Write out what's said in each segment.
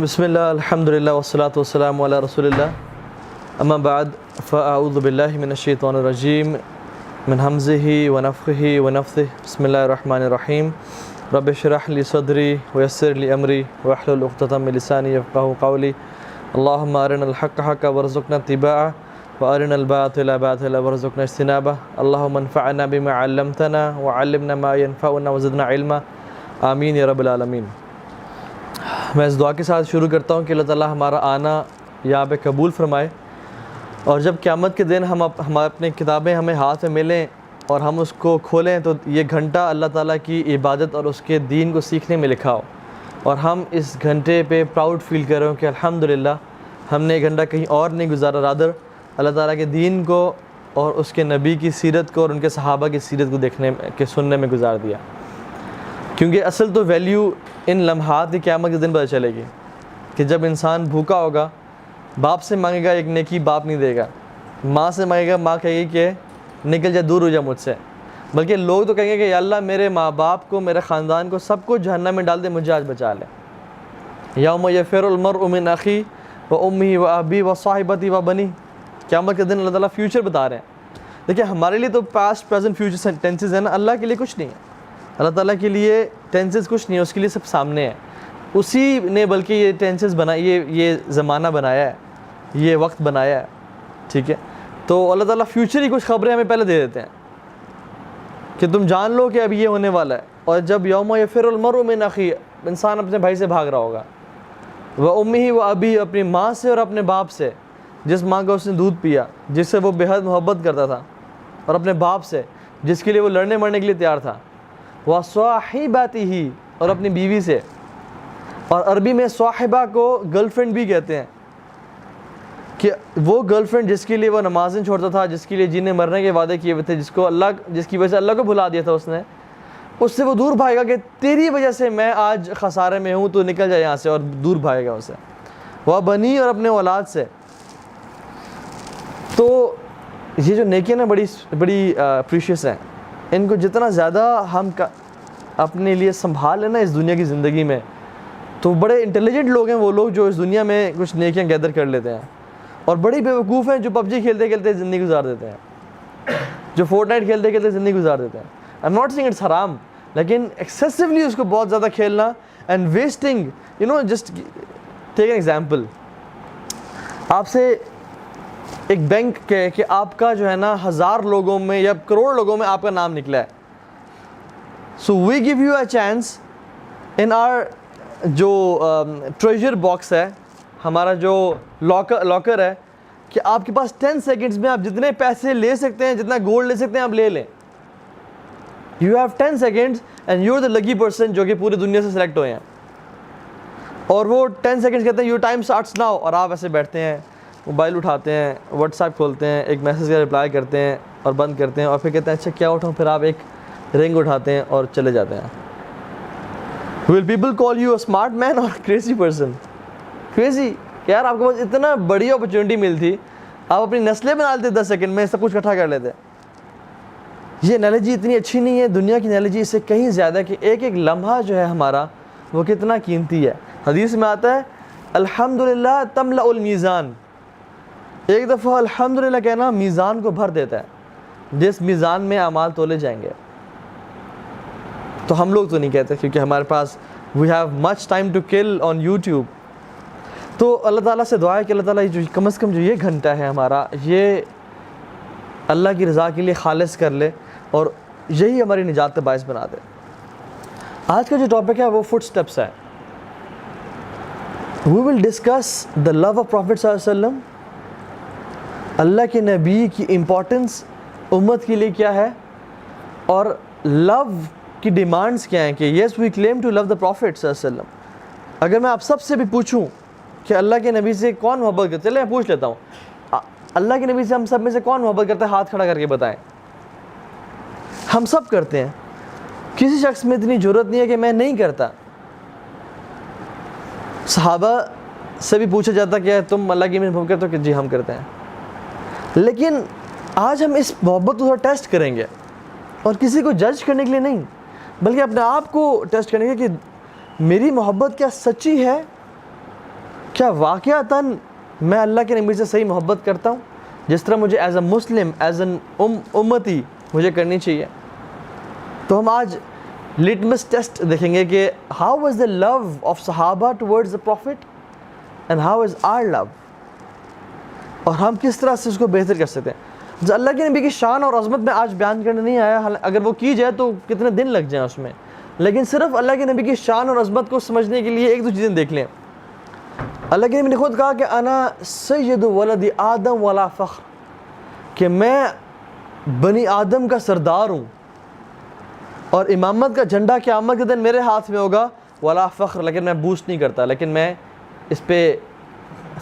بسم اللہ الحمد للہ والصلاة والسلام علی رسول اللہ اما بعد فاعوذ باللہ من الشیطان الرجیم من حمزہ ونفخہ ونفثہ بسم اللہ الرحمن الرحیم رب اشرح لی صدری ویسر لی امری واحلل عقدۃ من لسانی یفقہوا قولی اللہم ارنا الحق حقا وارزقنا اتباعہ وارنا الباطل باطلا وارزقنا اجتنابہ اللہم انفعنا بما علمتنا وعلمنا ما ينفعنا وزدنا علما آمین یا رب العالمین۔ میں اس دعا کے ساتھ شروع کرتا ہوں کہ اللہ تعالیٰ ہمارا آنا یہاں پہ قبول فرمائے، اور جب قیامت کے دن ہم اپنی کتابیں ہمیں ہاتھ میں ملیں اور ہم اس کو کھولیں تو یہ گھنٹہ اللہ تعالیٰ کی عبادت اور اس کے دین کو سیکھنے میں لکھا ہو، اور ہم اس گھنٹے پہ پراؤڈ فیل کر رہے ہوں کہ الحمدللہ ہم نے یہ گھنٹہ کہیں اور نہیں گزارا، رادر اللہ تعالیٰ کے دین کو اور اس کے نبی کی سیرت کو اور ان کے صحابہ کی سیرت کو دیکھنے کے سننے میں گزار دیا۔ کیونکہ اصل تو ویلیو ان لمحات کی قیامت کے دن پتہ چلے گی کہ جب انسان بھوکا ہوگا، باپ سے مانگے گا ایک نیکی باپ نہیں دے گا، ماں سے مانگے گا ماں کہے گی کہ نکل جا دور ہو جا مجھ سے، بلکہ لوگ تو کہیں گے کہ یا اللہ میرے ماں باپ کو، میرے خاندان کو، سب کو جہنم میں ڈال دے، مجھے آج بچا لے۔ یوم یفر المرء من اخی و امہ و ابی و صاحبتی و بنی، قیامت کے دن اللہ تعالیٰ فیوچر بتا رہے ہیں۔ دیکھیں ہمارے لیے تو پاسٹ پریزنٹ فیوچر ٹینسز ہیں نا، اللہ کے لیے کچھ نہیں ہے، اللہ تعالیٰ کے لیے ٹینسز کچھ نہیں ہے، اس کے لیے سب سامنے ہے، اسی نے بلکہ یہ ٹینسز یہ زمانہ بنایا ہے، یہ وقت بنایا ہے، ٹھیک ہے۔ تو اللہ تعالیٰ فیوچر ہی کچھ خبریں ہمیں پہلے دے دیتے ہیں کہ تم جان لو کہ اب یہ ہونے والا ہے۔ اور جب یوم یفر المرء من اخی، انسان اپنے بھائی سے بھاگ رہا ہوگا، وہ امہ و ابی، اپنی ماں سے اور اپنے باپ سے، جس ماں کا اس نے دودھ پیا، جس سے وہ بے حد محبت کرتا تھا، اور اپنے باپ سے جس کے لیے وہ لڑنے مرنے کے لیے تیار تھا، وَصَاحِبَتِهِ، اور اپنی بیوی سے، اور عربی میں صاحبہ کو گرل فرینڈ بھی کہتے ہیں، کہ وہ گرل فرینڈ جس کے لیے وہ نمازیں چھوڑتا تھا، جس کے لیے جینے مرنے کے وعدے کیے ہوئے تھے، جس کی وجہ سے اللہ کو بھلا دیا تھا اس سے وہ دور بھاگے گا کہ تیری وجہ سے میں آج خسارے میں ہوں، تو نکل جائے یہاں سے، اور دور بھاگے گا اسے، وہ بنی، اور اپنے اولاد سے۔ تو یہ جو نیکیاں نا بڑی پریشیس ہیں، ان کو جتنا زیادہ ہم اپنے لیے سنبھال لیں نا اس دنیا کی زندگی میں، تو بڑے انٹیلیجنٹ لوگ ہیں وہ لوگ جو اس دنیا میں کچھ نیکیاں گیدر کر لیتے ہیں، اور بڑی بیوقوف ہیں جو پب جی کھیلتے کھیلتے زندگی گزار دیتے ہیں، جو فورٹ نائٹ کھیلتے کھیلتے زندگی گزار دیتے ہیں۔ I am not saying it's حرام، لیکن ایکسیسولی اس کو بہت زیادہ کھیلنا and wasting, just take an example, آپ سے ایک بینک کے کہ آپ کا جو ہے نا 1000 لوگوں میں یا کروڑ لوگوں میں آپ کا نام نکلا ہے، so we give you a chance in our جو ٹریجر باکس ہے، ہمارا جو لاکر ہے، کہ آپ کے پاس 10 سیکنڈز میں آپ جتنے پیسے لے سکتے ہیں، جتنا گولڈ لے سکتے ہیں آپ لے لیں۔ You have 10 seconds and you are the lucky person جو کہ پوری دنیا سے سلیکٹ ہوئے ہیں، اور وہ 10 سیکنڈز کہتے ہیں یور ٹائم اسٹارٹس ناؤ، اور آپ ایسے بیٹھتے ہیں، موبائل اٹھاتے ہیں، واٹس ایپ کھولتے ہیں، ایک میسیج کا رپلائی کرتے ہیں اور بند کرتے ہیں، اور پھر کہتے ہیں اچھا کیا اٹھاؤں، پھر آپ ایک رنگ اٹھاتے ہیں اور چلے جاتے ہیں۔ Will people call you a smart man اور کریزی پرسن؟ کریزی کہ یار آپ کے پاس اتنا بڑی اپرچونٹی ملی تھی، آپ اپنی نسلیں بنا لیتے 10 سیکنڈ میں، سب کچھ اکٹھا کر لیتے۔ یہ انالوجی اتنی اچھی نہیں ہے، دنیا کی انالوجی اس سے کہیں زیادہ کہ ایک ایک لمحہ جو ہے ہمارا وہ کتنا قیمتی ہے۔ حدیث میں آتا ہے الحمدللہ تملأ المیزان، ایک دفعہ الحمدللہ کہنا میزان کو بھر دیتا ہے، جس میزان میں اعمال تولے جائیں گے۔ تو ہم لوگ تو نہیں کہتے کیونکہ ہمارے پاس we have much time to kill on YouTube. تو اللہ تعالیٰ سے دعا ہے کہ اللہ تعالیٰ جو کم از کم جو یہ گھنٹہ ہے ہمارا، یہ اللہ کی رضا کے لیے خالص کر لے، اور یہی ہماری نجات کا باعث بنا دے۔ آج کا جو ٹاپک ہے وہ فٹ سٹیپس ہے۔ We will discuss the love of prophet صلی اللہ علیہ وسلم، اللہ کے نبی کی امپورٹنس امت کے لیے کیا ہے، اور لو کی ڈیمانڈس کیا ہیں، کہ یس وی کلیم ٹو لو دا پروفٹ صلی اللہ علیہ وسلم۔ اگر میں آپ سب سے بھی پوچھوں کہ اللہ کے نبی سے کون محبت کرتا ہے، چلے میں پوچھ لیتا ہوں، اللہ کے نبی سے ہم سب میں سے کون محبت کرتا ہے، ہاتھ کھڑا کر کے بتائیں۔ ہم سب کرتے ہیں، کسی شخص میں اتنی جرت نہیں ہے کہ میں نہیں کرتا۔ صحابہ سے بھی پوچھا جاتا کہ تم اللہ کی محبت کرتے ہو، کہ جی ہم کرتے ہیں۔ لیکن آج ہم اس محبت کو تھوڑا ٹیسٹ کریں گے، اور کسی کو جج کرنے کے لیے نہیں، بلکہ اپنے آپ کو ٹیسٹ کریں گے کہ میری محبت کیا سچی ہے کیا واقعتاً میں اللہ کے نبی سے صحیح محبت کرتا ہوں جس طرح مجھے as a Muslim, as an امتی مجھے کرنی چاہیے؟ تو ہم آج لٹمس ٹیسٹ دیکھیں گے کہ how was the love of صحابہ towards the prophet and how is our love, اور ہم کس طرح سے اس کو بہتر کر سکتے ہیں۔ جو اللہ کے نبی کی شان اور عظمت میں آج بیان کرنے نہیں آیا، اگر وہ کی جائے تو کتنے دن لگ جائیں اس میں، لیکن صرف اللہ کے نبی کی شان اور عظمت کو سمجھنے کے لیے ایک دو چیزیں دیکھ لیں۔ اللہ کے نبی نے خود کہا کہ انا سید ولد آدم ولا فخر، کہ میں بنی آدم کا سردار ہوں اور امامت کا جھنڈا قیامت کے دن میرے ہاتھ میں ہوگا، ولا فخر، لیکن میں بوسٹ نہیں کرتا، لیکن میں اس پہ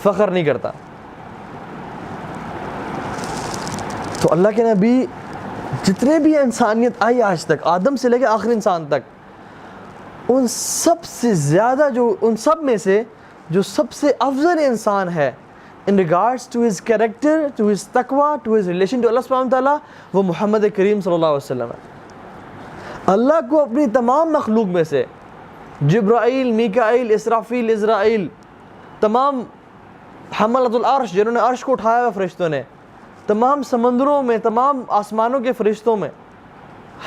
فخر نہیں کرتا۔ تو اللہ کے نبی جتنے بھی انسانیت آئی آج تک، آدم سے لے کے آخری انسان تک، ان سب سے زیادہ ان سب میں سے جو سب سے افضل انسان ہے in regards to his character, to his taqwa, to his relation to Allah subhanahu wa ta'ala، وہ محمد کریم صلی اللہ علیہ وسلم ہے۔ اللہ کو اپنی تمام مخلوق میں سے جبرائیل، میکائیل، اسرافیل، عزرائیل، تمام حملۃ العرش جنہوں نے عرش کو اٹھایا ہوا فرشتوں نے، تمام سمندروں میں، تمام آسمانوں کے فرشتوں میں،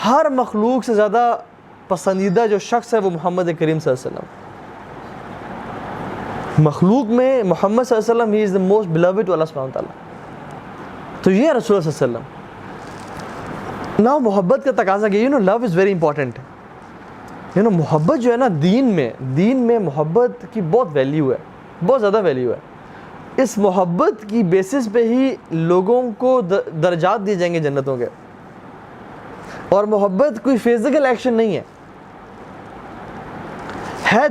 ہر مخلوق سے زیادہ پسندیدہ جو شخص ہے وہ محمد کریم صلی اللہ علیہ وسلم۔ مخلوق میں محمد صلی اللہ علیہ وسلم، ہی از دا موسٹ بلوڈ ٹو اللہ سبحانہ وتعالی۔ تو یہ رسول اللہ صلی اللہ علیہ وسلم۔ نا محبت کا تقاضا کہ لو از ویری امپورٹنٹ۔ محبت جو ہے نا، دین میں محبت کی بہت ویلیو ہے، بہت زیادہ ویلیو ہے۔ اس محبت کی بیسس پہ ہی لوگوں کو درجات دیے جائیں گے جنتوں کے، اور محبت کوئی فزیکل ایکشن نہیں ہے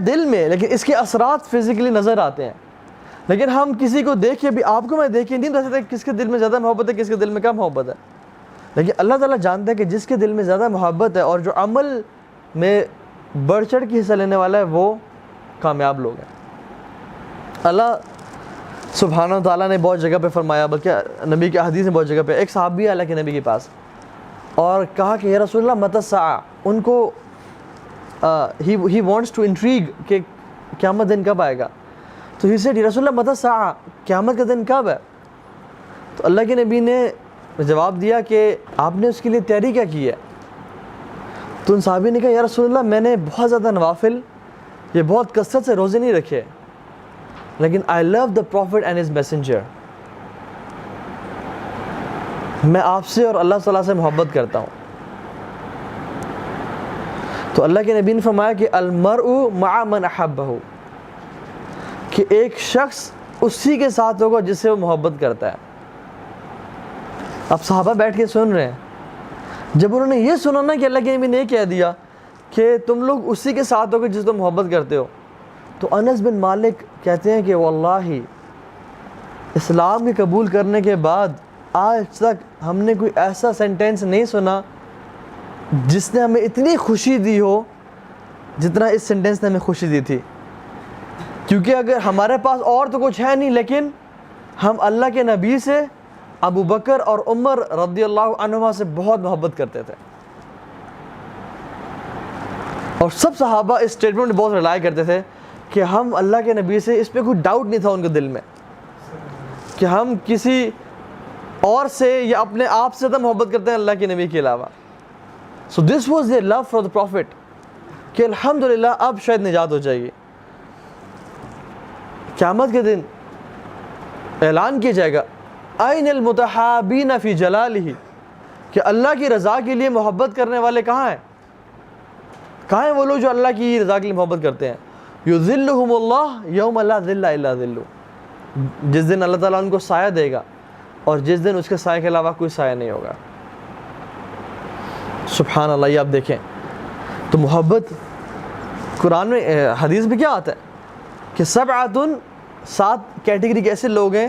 دل میں، لیکن اس کے اثرات فزیکلی نظر آتے ہیں۔ لیکن ہم کسی کو دیکھ کے بھی، آپ کو میں دیکھ کے نہیں بتا سکتے کس کے دل میں زیادہ محبت ہے، کس کے دل میں کم محبت ہے، لیکن اللہ تعالیٰ جانتا ہے کہ جس کے دل میں زیادہ محبت ہے اور جو عمل میں بڑھ چڑھ کے حصہ لینے والا ہے، وہ کامیاب لوگ ہیں۔ اللہ سبحانہ وتعالیٰ نے بہت جگہ پہ فرمایا، بلکہ نبی کی حدیث میں بہت جگہ پہ، ایک صحابی اللہ کے نبی کے پاس اور کہا کہ یا رسول اللہ متی الساعہ، ان کو he wants to intrigue کہ قیامت دن کب آئے گا، تو he said یا رسول اللہ متی الساعہ، قیامت کا دن کب ہے؟ تو اللہ کے نبی نے جواب دیا کہ آپ نے اس کے لیے تیاری کیا کی ہے؟ تو ان صحابی نے کہا یا رسول اللہ میں نے بہت زیادہ نوافل، یہ بہت کثرت سے روزے نہیں رکھے، لیکن I love the prophet and his messenger، میں آپ سے اور اللہ صلی اللہ سے محبت کرتا ہوں۔ تو اللہ کے نبی نے فرمایا کہ المرء مع من احبہ، کہ ایک شخص اسی کے ساتھ ہوگا جس سے وہ محبت کرتا ہے۔ اب صحابہ بیٹھ کے سن رہے ہیں، جب انہوں نے یہ سنا نا کہ اللہ کے نبی نے کہہ دیا کہ تم لوگ اسی کے ساتھ ہوگے جس سے محبت کرتے ہو، تو انس بن مالک کہتے ہیں کہ واللہ اسلام کے قبول کرنے کے بعد آج تک ہم نے کوئی ایسا سینٹینس نہیں سنا جس نے ہمیں اتنی خوشی دی ہو جتنا اس سینٹینس نے ہمیں خوشی دی تھی، کیونکہ اگر ہمارے پاس اور تو کچھ ہے نہیں، لیکن ہم اللہ کے نبی سے، ابو بکر اور عمر رضی اللہ عنہما سے بہت محبت کرتے تھے، اور سب صحابہ اس اسٹیٹمنٹ میں بہت ریلائی کرتے تھے کہ ہم اللہ کے نبی سے، اس پہ کوئی ڈاؤٹ نہیں تھا ان کے دل میں کہ ہم کسی اور سے یا اپنے آپ سے زیادہ محبت کرتے ہیں اللہ کے نبی کے علاوہ۔ So this was their love for the prophet، کہ الحمدللہ اب شاید نجات ہو جائے گی۔ قیامت کے دن اعلان کیا جائے گا اَيْنَ الْمُتَحَابِينَ فِي جَلَالِهِ، کہ اللہ کی رضا کے لیے محبت کرنے والے کہاں ہیں؟ کہاں ہیں وہ لوگ جو اللہ کی رضا کے لیے محبت کرتے ہیں؟ يُذِلُّهُمُ اللَّهُ يَوْمَ لَا ذِلَّ إِلَّا ذِلُّهُ، جس دن اللہ تعالیٰ ان کو سایہ دے گا اور جس دن اس کے سایہ کے علاوہ کوئی سایہ نہیں ہوگا۔ سبحان اللہ۔ یہ آپ دیکھیں تو محبت قرآن میں، حدیث میں کیا آتا ہے کہ سبعۃ، 7 کیٹیگری کے ایسے لوگ ہیں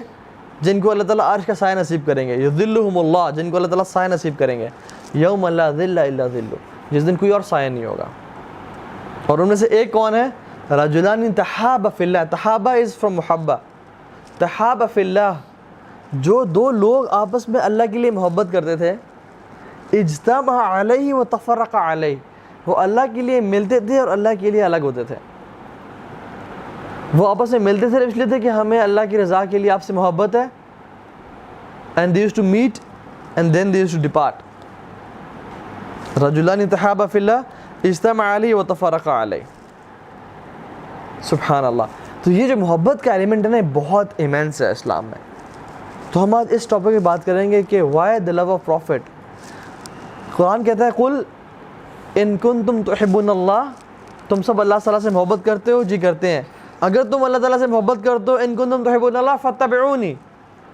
جن کو اللہ تعالیٰ عرش کا سایہ نصیب کریں گے، یذلہم اللہ، جن کو اللہ تعالیٰ سایہ نصیب کریں گے، یوم لا ذل الا ذلہ، جس دن کوئی اور سایہ نہیں ہوگا۔ اور ان میں سے ایک کون ہے؟ رجلان تحابا فی اللہ، تحابا از فرام محبہ، تحابا فی اللہ، جو 2 لوگ آپس میں اللہ کے لیے محبت کرتے تھے، اجتمع علیہ و تفرق علیہ، وہ اللہ کے لیے ملتے تھے اور اللہ کے لیے الگ ہوتے تھے۔ وہ آپس میں ملتے صرف اس لیے تھے کہ ہمیں اللہ کی رضا کے لیے آپ سے محبت ہے. And they used to meet and then they used to depart. رجلان تحابا فی اللہ اجتمع علیہ وتفرقا علیہ. سبحان اللہ. تو یہ جو محبت کا ایلیمنٹ ہے نا بہت ایمینس ہے اسلام میں. تو ہم آج اس ٹاپک پہ بات کریں گے کہ why the love of prophet. Quran کہتا ہے قل ان کنتم تحبون اللہ, تم سب اللہ تعالیٰ سے محبت کرتے ہو؟ جی کرتے ہیں. اگر تم اللہ تعالیٰ سے محبت کرتے ہو ان کنتم تحبون اللہ فاتبعونی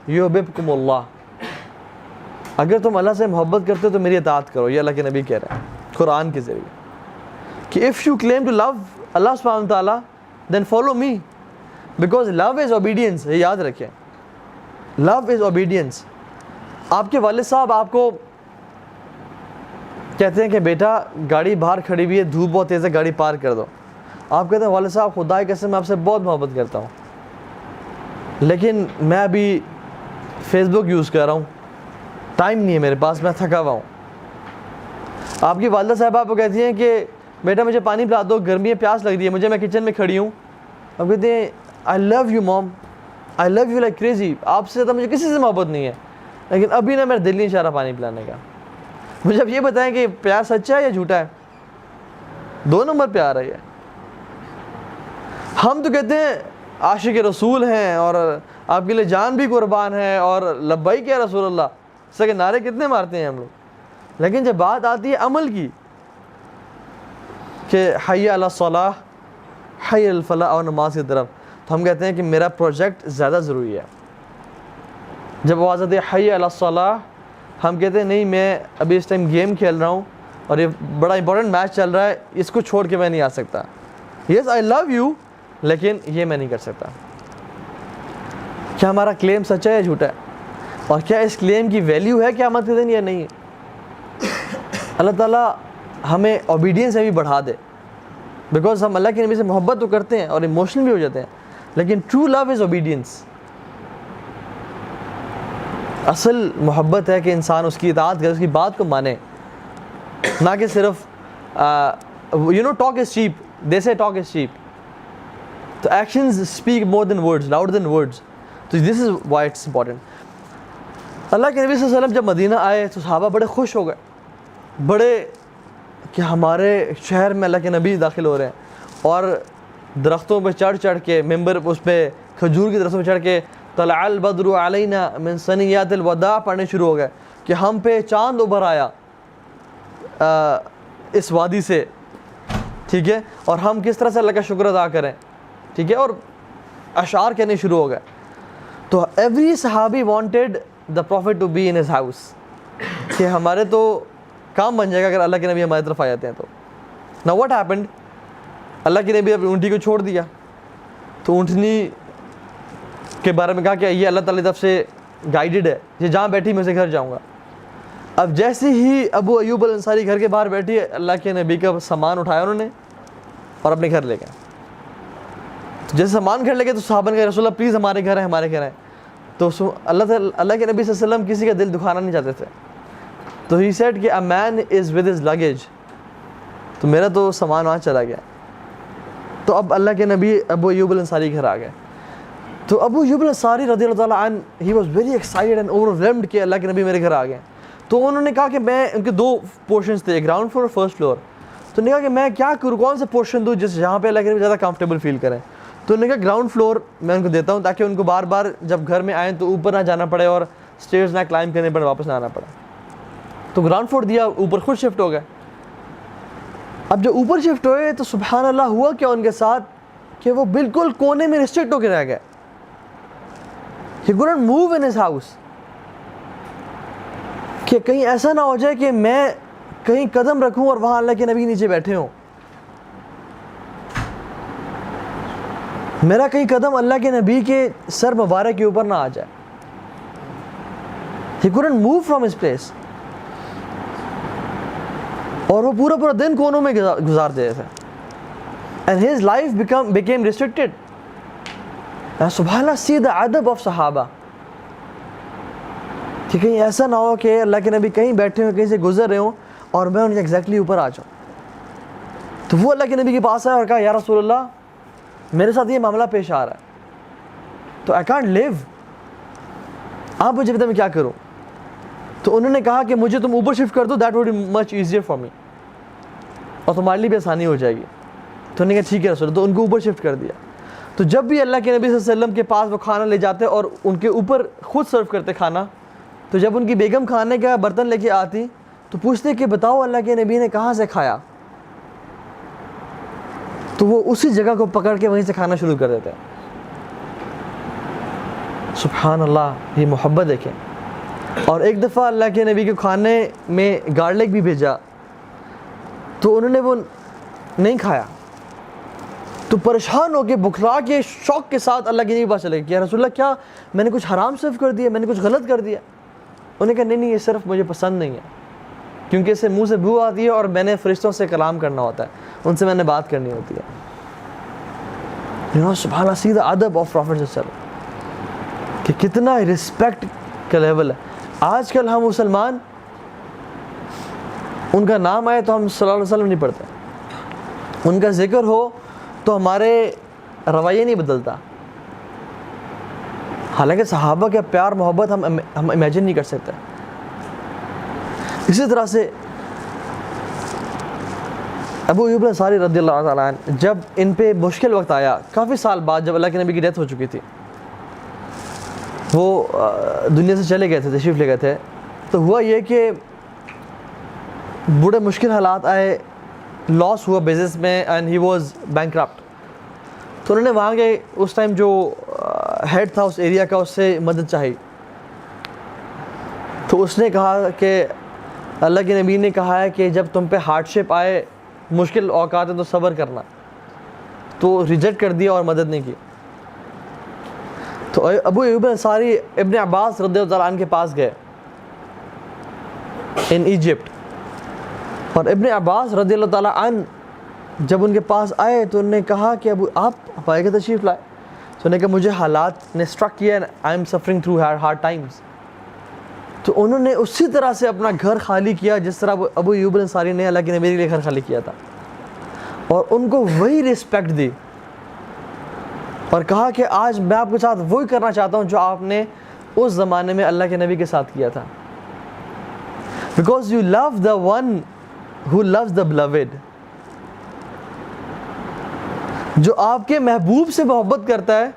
یحببکم اللہ. اگر تم اللہ سے محبت کرتے ہو تو میری اطاعت کرو. یہ اللہ کے نبی کہہ رہے ہیں قرآن کے ذریعے کہ if you claim to love Allah سبحانہ وتعالیٰ then follow me, because love is obedience. یہ یاد رکھیں, لو از اوبیڈینس. آپ کے والد صاحب آپ کو کہتے ہیں کہ بیٹا گاڑی باہر کھڑی ہوئی ہے, دھوپ بہت تیز ہے, گاڑی پار کر دو. آپ کہتے ہیں والد صاحب خدا کی قسم میں آپ سے بہت محبت کرتا ہوں, لیکن میں ابھی فیس بک یوز کر رہا ہوں, ٹائم نہیں ہے میرے پاس, میں تھکا ہوا ہوں. آپ کی والدہ صاحبہ آپ کو کہتی ہیں کہ بیٹا مجھے پانی پلا دو, گرمی ہے, پیاس لگ رہی ہے مجھے, میں کچن میں کھڑی ہوں. آپ کہتے ہیں I love you mom, I love you like crazy, آپ سے زیادہ مجھے کسی سے محبت نہیں ہے, لیکن ابھی نا میرا دل نہیں چاہ رہا پانی پلانے کا. مجھے اب یہ بتائیں کہ پیار سچا ہے یا جھوٹا ہے؟ 2 نمبر پیار ہے یہ. ہم تو کہتے ہیں عاشق رسول ہیں اور آپ کے لیے جان بھی قربان ہے اور لبیک یا رسول اللہ, اس کے نعرے کتنے مارتے ہیں ہم لوگ. لیکن جب بات آتی ہے عمل کی کہ حی علی الصلاح حی علی الفلاح اور نماز کی طرف, تو ہم کہتے ہیں کہ میرا پروجیکٹ زیادہ ضروری ہے. جب آواز آتی ہے حی علی الصلاح, ہم کہتے ہیں نہیں میں ابھی اس ٹائم گیم کھیل رہا ہوں اور یہ بڑا امپورٹنٹ میچ چل رہا ہے, اس کو چھوڑ کے میں نہیں آ سکتا. یس آئی لو یو, لیکن یہ میں نہیں کر سکتا. کیا ہمارا کلیم سچا ہے یا جھوٹا ہے؟ اور کیا اس کلیم کی ویلیو ہے قیامت کے دن یا نہیں ہے؟ اللہ تعالیٰ ہمیں اوبیڈینس میں بھی بڑھا دے, بیکاز ہم اللہ کے نبی سے محبت تو کرتے ہیں اور ایموشنل بھی ہو جاتے ہیں, لیکن ٹرو لو از اوبیڈینس. اصل محبت ہے کہ انسان اس کی اطاعت کرے, اس کی بات کو مانے, نہ کہ صرف ٹاک از چیپ, دے سے ٹاک از چیپ. تو ایکشنز اسپیک مور دین ورڈز, لاؤڈر دین ورڈز. تو دس از وائی اٹس امپورٹنٹ. اللہ کے نبی صلی اللہ علیہ وسلم جب مدینہ آئے تو صحابہ بڑے خوش ہو گئے, بڑے کہ ہمارے شہر میں اللہ کے نبی داخل ہو رہے ہیں, اور درختوں پہ چڑھ چڑھ کے, ممبر اس پہ کھجور کی درختوں پہ چڑھ کے طلع البدر علینا من ثنیات الوداع پڑھنے شروع ہو گئے کہ ہم پہ چاند ابھر آیا اس وادی سے, ٹھیک ہے, اور ہم کس طرح سے اللہ کا شکر ادا کریں, ٹھیک ہے, اور اشعار کہنے شروع ہو گئے. تو ایوری صحابی wanted the prophet to be in his house, کہ ہمارے تو کام بن جائے گا اگر اللہ کے نبی ہماری طرف آ جاتے ہیں تو. نا واٹ ہیپنڈ, اللہ کے نبی اپنی اونٹی کو چھوڑ دیا, تو اونٹنی کے بارے میں کہا کہ یہ اللہ تعالی کی طرف سے گائیڈڈ ہے, یہ جہاں بیٹھی میں اسے گھر جاؤں گا. اب جیسے ہی ابو ایوب الانصاری گھر کے باہر بیٹھی, اللہ کے نبی کا سامان اٹھایا انہوں نے اور اپنے گھر لے گئے. جیسے سامان گھر لے گئے تو صحابہ نے کہا رسول اللہ پلیز ہمارے گھر ہے, ہمارے گھر ہے. تو اللہ کے نبی صلی اللہ علیہ وسلم کسی کا دل دکھانا نہیں چاہتے تھے, تو ہی سیڈ کہ اے مین از ود ہز لگیج, تو میرا تو سامان وہاں چلا گیا. تو اب اللہ کے نبی ابو ایوب الانصاری گھر آ گئے. تو ابو ایوب الانصاری رضی اللہ تعالیٰ عنہ he was very excited and overwhelmed کہ اللہ کے نبی میرے گھر آ گئے. تو انہوں نے کہا کہ میں, ان کے 2 پورشنز تھے, گراؤنڈ فلور اور فرسٹ فلور. تو انہوں نے کہا کہ میں کیا کروں, کون سے پورشن دوں جہاں پہ اللہ کے نبی زیادہ کمفرٹیبل فیل کریں. تو انہوں نے کہا گراؤنڈ فلور میں ان کو دیتا ہوں تاکہ ان کو بار بار جب گھر میں آئیں تو اوپر نہ جانا پڑے اور اسٹیئرز نہ کلائم کرنے پڑے, واپس نہ آنا پڑے. تو گراؤنڈ فلور دیا, اوپر خود شفٹ ہو گئے. اب جب اوپر شفٹ ہوئے تو سبحان اللہ ہوا کیا ان کے ساتھ کہ وہ بالکل کونے میں ریسٹرکٹ ہو کے رہ گئے. He couldn't move in his house. کہ کہیں ایسا نہ ہو جائے کہ میں کہیں قدم رکھوں اور وہاں اللہ کے نبی نیچے بیٹھے ہوں, میرا کہیں قدم اللہ کے نبی کے سر مبارک کے اوپر نہ آ جائے. He couldn't move from his place. اور وہ پورا دن کونوں میں گزار دیتے تھے. And his life became restricted. سبحان اللہ, see the adab of صحابہ, کہ کہیں ایسا نہ ہو کہ اللہ کے نبی کہیں بیٹھے ہوں, کہیں سے گزر رہے ہوں اور میں ان کے ایگزیکٹلی اوپر آ جاؤں. تو وہ اللہ کے نبی کے پاس آیا اور کہا یا رسول اللہ میرے ساتھ یہ معاملہ پیش آ رہا ہے, تو آئی کانٹ لیو, آپ مجھے بتائیں میں کیا کروں. تو انہوں نے کہا کہ مجھے تم اوپر شفٹ کر دو, that would be much easier for me, اور تمہارے لیے بھی آسانی ہو جائے گی. تو انہوں نے کہا ٹھیک ہے رسول, تو ان کو اوپر شفٹ کر دیا. تو جب بھی اللہ کے نبی صلی اللہ علیہ وسلم کے پاس وہ کھانا لے جاتے اور ان کے اوپر خود سرو کرتے کھانا, تو جب ان کی بیگم کھانے کا برتن لے کے آتی تو پوچھتے کہ بتاؤ اللہ کے نبی نے کہاں سے کھایا, تو وہ اسی جگہ کو پکڑ کے وہیں سے کھانا شروع کر دیتے ہیں. سبحان اللہ, یہ محبت دیکھیں. اور ایک دفعہ اللہ کے نبی کے کھانے میں گارلک بھی بھیجا, تو انہوں نے وہ نہیں کھایا, تو پریشان ہو کے بکھلا کے شوق کے ساتھ اللہ کے نبی کے پاس چلے گئے کہ یا رسول اللہ کیا میں نے کچھ حرام سرو کر دیا, میں نے کچھ غلط کر دیا. انہوں نے کہا نہیں, یہ صرف مجھے پسند نہیں ہے, کیونکہ اسے منہ سے بو آتی ہے اور میں نے فرشتوں سے کلام کرنا ہوتا ہے, ان سے میں نے بات کرنی ہوتی ہے. سبحان اللہ, سی دا ادب آف پروفیٹ صلی اللہ علیہ وسلم, کہ کتنا رسپیکٹ کا لیول ہے. آج کل ہم مسلمان ان کا نام آئے تو ہم صلی اللہ علیہ وسلم نہیں پڑھتے, ان کا ذکر ہو تو ہمارے رویے نہیں بدلتا, حالانکہ صحابہ کا پیار محبت ہم امیجن نہیں کر سکتے. اسی طرح سے ابو ایوب الانصاری رضی اللہ تعالیٰ عنہ, جب ان پہ مشکل وقت آیا کافی سال بعد, جب اللہ کے نبی کی ڈیتھ ہو چکی تھی, وہ دنیا سے چلے گئے تھے, تشریف لے گئے تھے, تو ہوا یہ کہ بڑے مشکل حالات آئے, لاس ہوا بزنس میں, اینڈ ہی واز بینکرپٹ. تو انہوں نے وہاں کے اس ٹائم جو ہیڈ تھا اس ایریا کا, اس سے مدد چاہی. تو اس نے کہا کہ اللہ کے نبی نے کہا ہے کہ جب تم پہ ہارڈ شپ آئے, مشکل اوقات ہیں, تو صبر کرنا. تو ریجیکٹ کر دیا اور مدد نہیں کی. تو ابو ایوب انصاری ابن عباس رضی اللہ عنہ کے پاس گئے ان ایجپٹ, اور ابن عباس رضی اللہ تعالیٰ عنہ جب ان کے پاس آئے تو انہوں نے کہا کہ ابو آپ پائے کے تشریف لائے. تو انہوں نے کہا مجھے حالات نے اسٹرک کیا, I am suffering through hard Times. تو انہوں نے اسی طرح سے اپنا گھر خالی کیا جس طرح ابو ایوب انصاری نے اللہ کے نبی کے لیے گھر خالی کیا تھا, اور ان کو وہی رسپیکٹ دی, اور کہا کہ آج میں آپ کے ساتھ وہی کرنا چاہتا ہوں جو آپ نے اس زمانے میں اللہ کے نبی کے ساتھ کیا تھا. Because you love the one who loves the blood, جو آپ کے محبوب سے محبت کرتا ہے,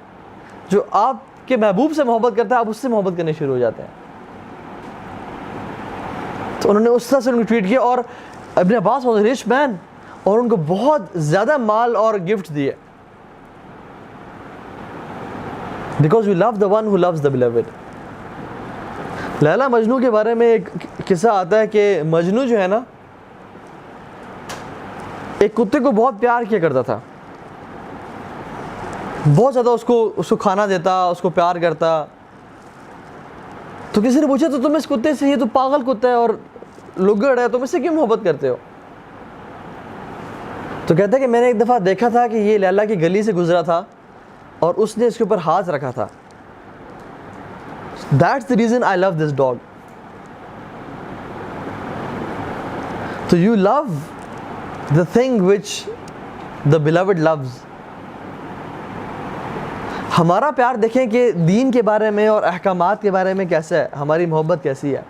جو آپ کے محبوب سے محبت کرتا ہے, آپ اس سے محبت کرنے شروع ہو جاتے ہیں. تو انہوں نے اس طرح سے ان کو ٹریٹ کیا, اور ابن عباس واز اے رچ مین, اور ان کو بہت زیادہ مال اور گفٹ دیے, because you love the one who loves the beloved. Laila Majnu کے بارے میں ایک قصہ آتا ہے کہ مجنو جو ہے نا, ایک کتے کو بہت پیار کیا کرتا تھا, بہت زیادہ اس کو کھانا دیتا, اس کو پیار کرتا. تو کسی نے پوچھا تو تم اس کتے سے, یہ تو پاگل کتا ہے اور لگڑ ہے, تم اس سے کیوں محبت کرتے ہو؟ تو کہتا ہے کہ میں نے ایک دفعہ دیکھا تھا کہ یہ لیلا کی گلی سے گزرا تھا اور اس نے اس کے اوپر ہاتھ رکھا تھا. That's the reason I love this dog. So you love the thing which the beloved loves. ہمارا پیار دیکھیں کہ دین کے بارے میں اور احکامات کے بارے میں کیسا ہے, ہماری محبت کیسی ہے.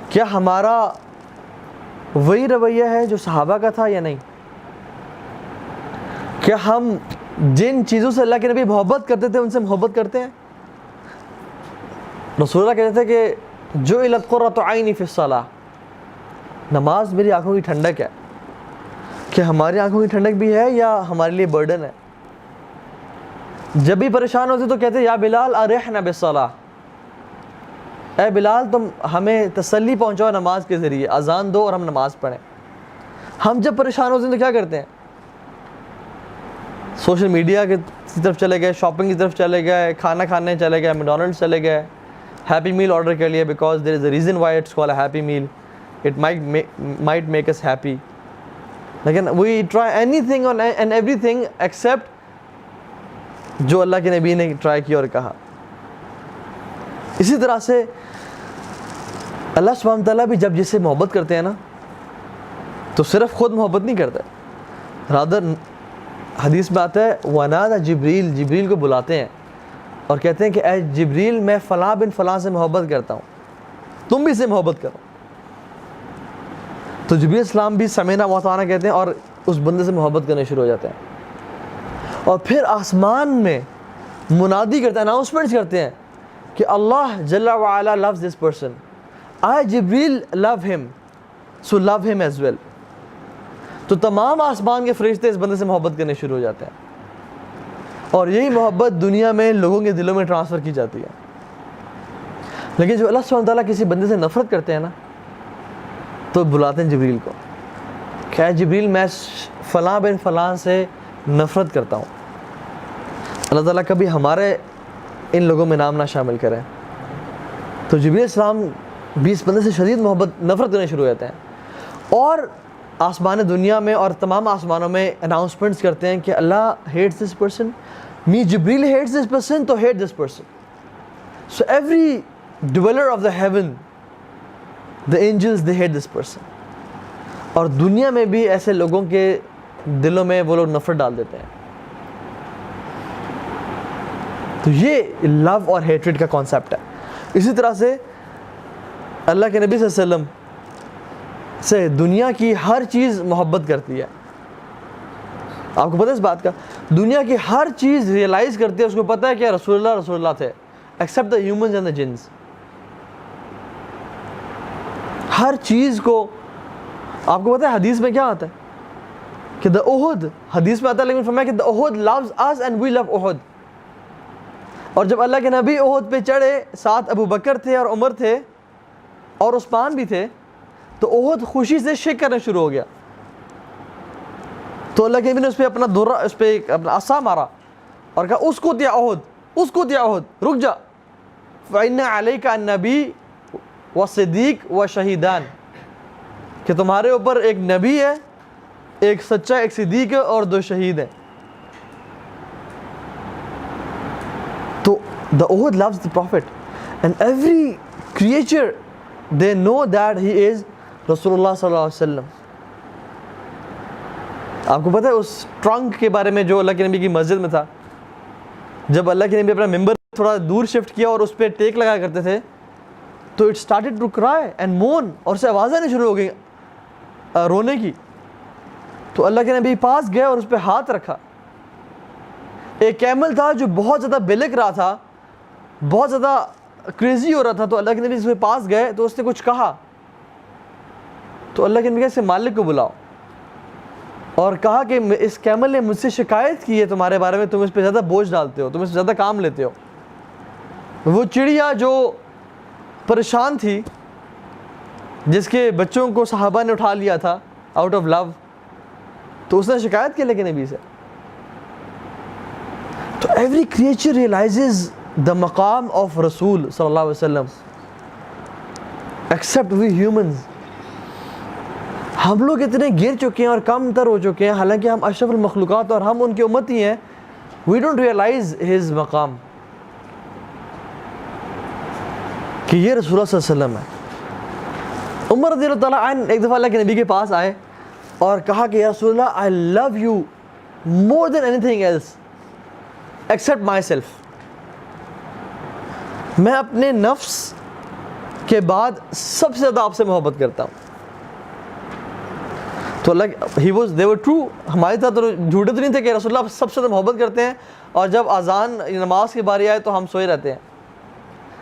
کیا ہمارا وہی رویہ ہے جو صحابہ کا تھا یا نہیں؟ کیا ہم جن چیزوں سے اللہ کے نبی محبت کرتے تھے ان سے محبت کرتے ہیں؟ رسول اللہ کہتے تھے کہ جعلت قرۃ عینی فی الصلاۃ, نماز میری آنکھوں کی ٹھنڈک ہے. کیا ہماری آنکھوں کی ٹھنڈک بھی ہے یا ہمارے لیے برڈن ہے؟ جب بھی پریشان ہوتے تو کہتے یا بلال ارحنا بالصلاۃ, اے بلال تم ہمیں تسلی پہنچاؤ نماز کے ذریعے, اذان دو اور ہم نماز پڑھیں. ہم جب پریشان ہوتے ہیں تو کیا کرتے ہیں؟ سوشل میڈیا کی طرف چلے گئے, شاپنگ کی طرف چلے گئے, کھانا کھانے چلے گئے, میکڈونلڈس چلے گئے, ہیپی میل آرڈر کر لیا, because there is a reason why it's called a happy meal, it might make us happy. لیکن we try anything and everything except جو اللہ کے نبی نے ٹرائی کیا اور کہا. اسی طرح سے اللہ سبحانہ تعالیٰ بھی جب جس سے محبت کرتے ہیں نا, تو صرف خود محبت نہیں کرتا, رادر حدیث میں آتا ہے وَنَادَى جبریل، جبریل کو بلاتے ہیں اور کہتے ہیں کہ اے جبریل میں فلاں بن فلاں سے محبت کرتا ہوں، تم بھی سے محبت کرو. تو جبریل السلام بھی سمینا وطانا کہتے ہیں اور اس بندے سے محبت کرنے شروع ہو جاتے ہیں. اور پھر آسمان میں منادی کرتے ہیں، اناؤنسمنٹس کرتے ہیں کہ اللہ جل وعلا loves this person. I Jibril love him, so love him as well. تو تمام آسمان کے فرشتے اس بندے سے محبت کرنے شروع ہو جاتے ہیں اور یہی محبت دنیا میں لوگوں کے دلوں میں ٹرانسفر کی جاتی ہے. لیکن جو اللہ سبحانہ وتعالیٰ کسی بندے سے نفرت کرتے ہیں نا تو بلاتے ہیں جبریل کو کہ اے جبریل میں فلاں بن فلاں سے نفرت کرتا ہوں. اللہ تعالیٰ کبھی ہمارے ان لوگوں میں نام نہ شامل کریں. تو جبریل السلام بھی اس بندے سے شدید محبت نفرت کرنے شروع ہو جاتے ہیں اور آسمان دنیا میں اور تمام آسمانوں میں اناؤنسمنٹس کرتے ہیں کہ اللہ hates this person, me Jibril hates this person, تو hate this person. So every dweller of the heaven, the angels, they hate this person. اور دنیا میں بھی ایسے لوگوں کے دلوں میں وہ لوگ نفرت ڈال دیتے ہیں. تو یہ لو اور ہیٹریڈ کا کانسیپٹ ہے. اسی طرح سے اللہ کے نبی صلی اللہ علیہ وسلم سے دنیا کی ہر چیز محبت کرتی ہے. آپ کو پتہ ہے اس بات کا؟ دنیا کی ہر چیز ریئلائز کرتی ہے، اس کو پتہ ہے کہ رسول اللہ تھے accept the humans and the جنس. ہر چیز کو آپ کو پتہ ہے حدیث میں کیا آتا ہے کہ دا احد، حدیث میں آتا ہے لیکن فرمایا کہ دا احد loves us and we love احد. اور جب اللہ کے نبی احد پہ چڑھے، ساتھ ابو بکر تھے اور عمر تھے اور عثمان بھی تھے، تو احد خوشی سے شیک کرنا شروع ہو گیا. تو اللہ کے نبی نے اس پہ اپنا دورہ، اس پہ اپنا عصا مارا اور کہا اس کو دیا احد، اس کو دیا احد، رک جا. فَإِنَّ عَلَيْكَ النَّبِيُّ وَالصِّدِّيقُ وَالشَّهِيدَانِ، کہ تمہارے اوپر ایک نبی ہے، ایک سچا، ایک صدیق ہے اور 2 شہید ہیں. تو the Uhud loves the Prophet and every creature they know that he is Rasulullah صلی اللہ علیہ وسلم. آپ کو پتہ ہے اس ٹرنک کے بارے میں جو اللہ کے نبی کی مسجد میں تھا، جب اللہ کے نبی اپنا ممبر تھوڑا دور شفٹ کیا اور اس پہ ٹیک لگایا کرتے تھے تو it started to cry and moan, اور اسے آوازیں آنی شروع ہو گئی رونے کی. تو اللہ کے نبی پاس گئے اور اس پہ ہاتھ رکھا. ایک کیمل تھا جو بہت زیادہ بلک رہا تھا، بہت زیادہ کریزی ہو رہا تھا. تو اللہ کے نبی اس کے پاس گئے تو اس نے کچھ کہا. تو اللہ کے نبی سے مالک کو بلاؤ اور کہا کہ اس کیمل نے مجھ سے شکایت کی ہے تمہارے بارے میں، تم اس پہ زیادہ بوجھ ڈالتے ہو، تم اس پہ زیادہ کام لیتے ہو. وہ چڑیا جو پریشان تھی، جس کے بچوں کو صحابہ نے اٹھا لیا تھا آؤٹ آف لو، تو اس نے شکایت کی اللہ کے نبی سے. تو ایوری کریچر ریئلائزز دا مقام آف رسول صلی اللہ علیہ وسلم ایکسیپٹ وی ہیومنز. ہم لوگ اتنے گر چکے ہیں اور کم تر ہو چکے ہیں، حالانکہ ہم اشرف المخلوقات اور ہم ان کی امتی ہیں. وی ڈونٹ ریئلائز ہز مقام کہ یہ رسول اللہ صلی اللہ علیہ وسلم ہے. عمر رضی اللہ تعالیٰ عنہ ایک دفعہ اللہ کے نبی کے پاس آئے اور کہا کہ یا رسول اللہ I love you more than anything else except myself. میں اپنے نفس کے بعد سب سے زیادہ آپ سے محبت کرتا ہوں. تو اللہ they were true. ہماری طرح تو جھوٹے تو نہیں تھے کہ رسول اللہ سب سے زیادہ محبت کرتے ہیں اور جب اذان نماز کی باری آئے تو ہم سوئے رہتے ہیں،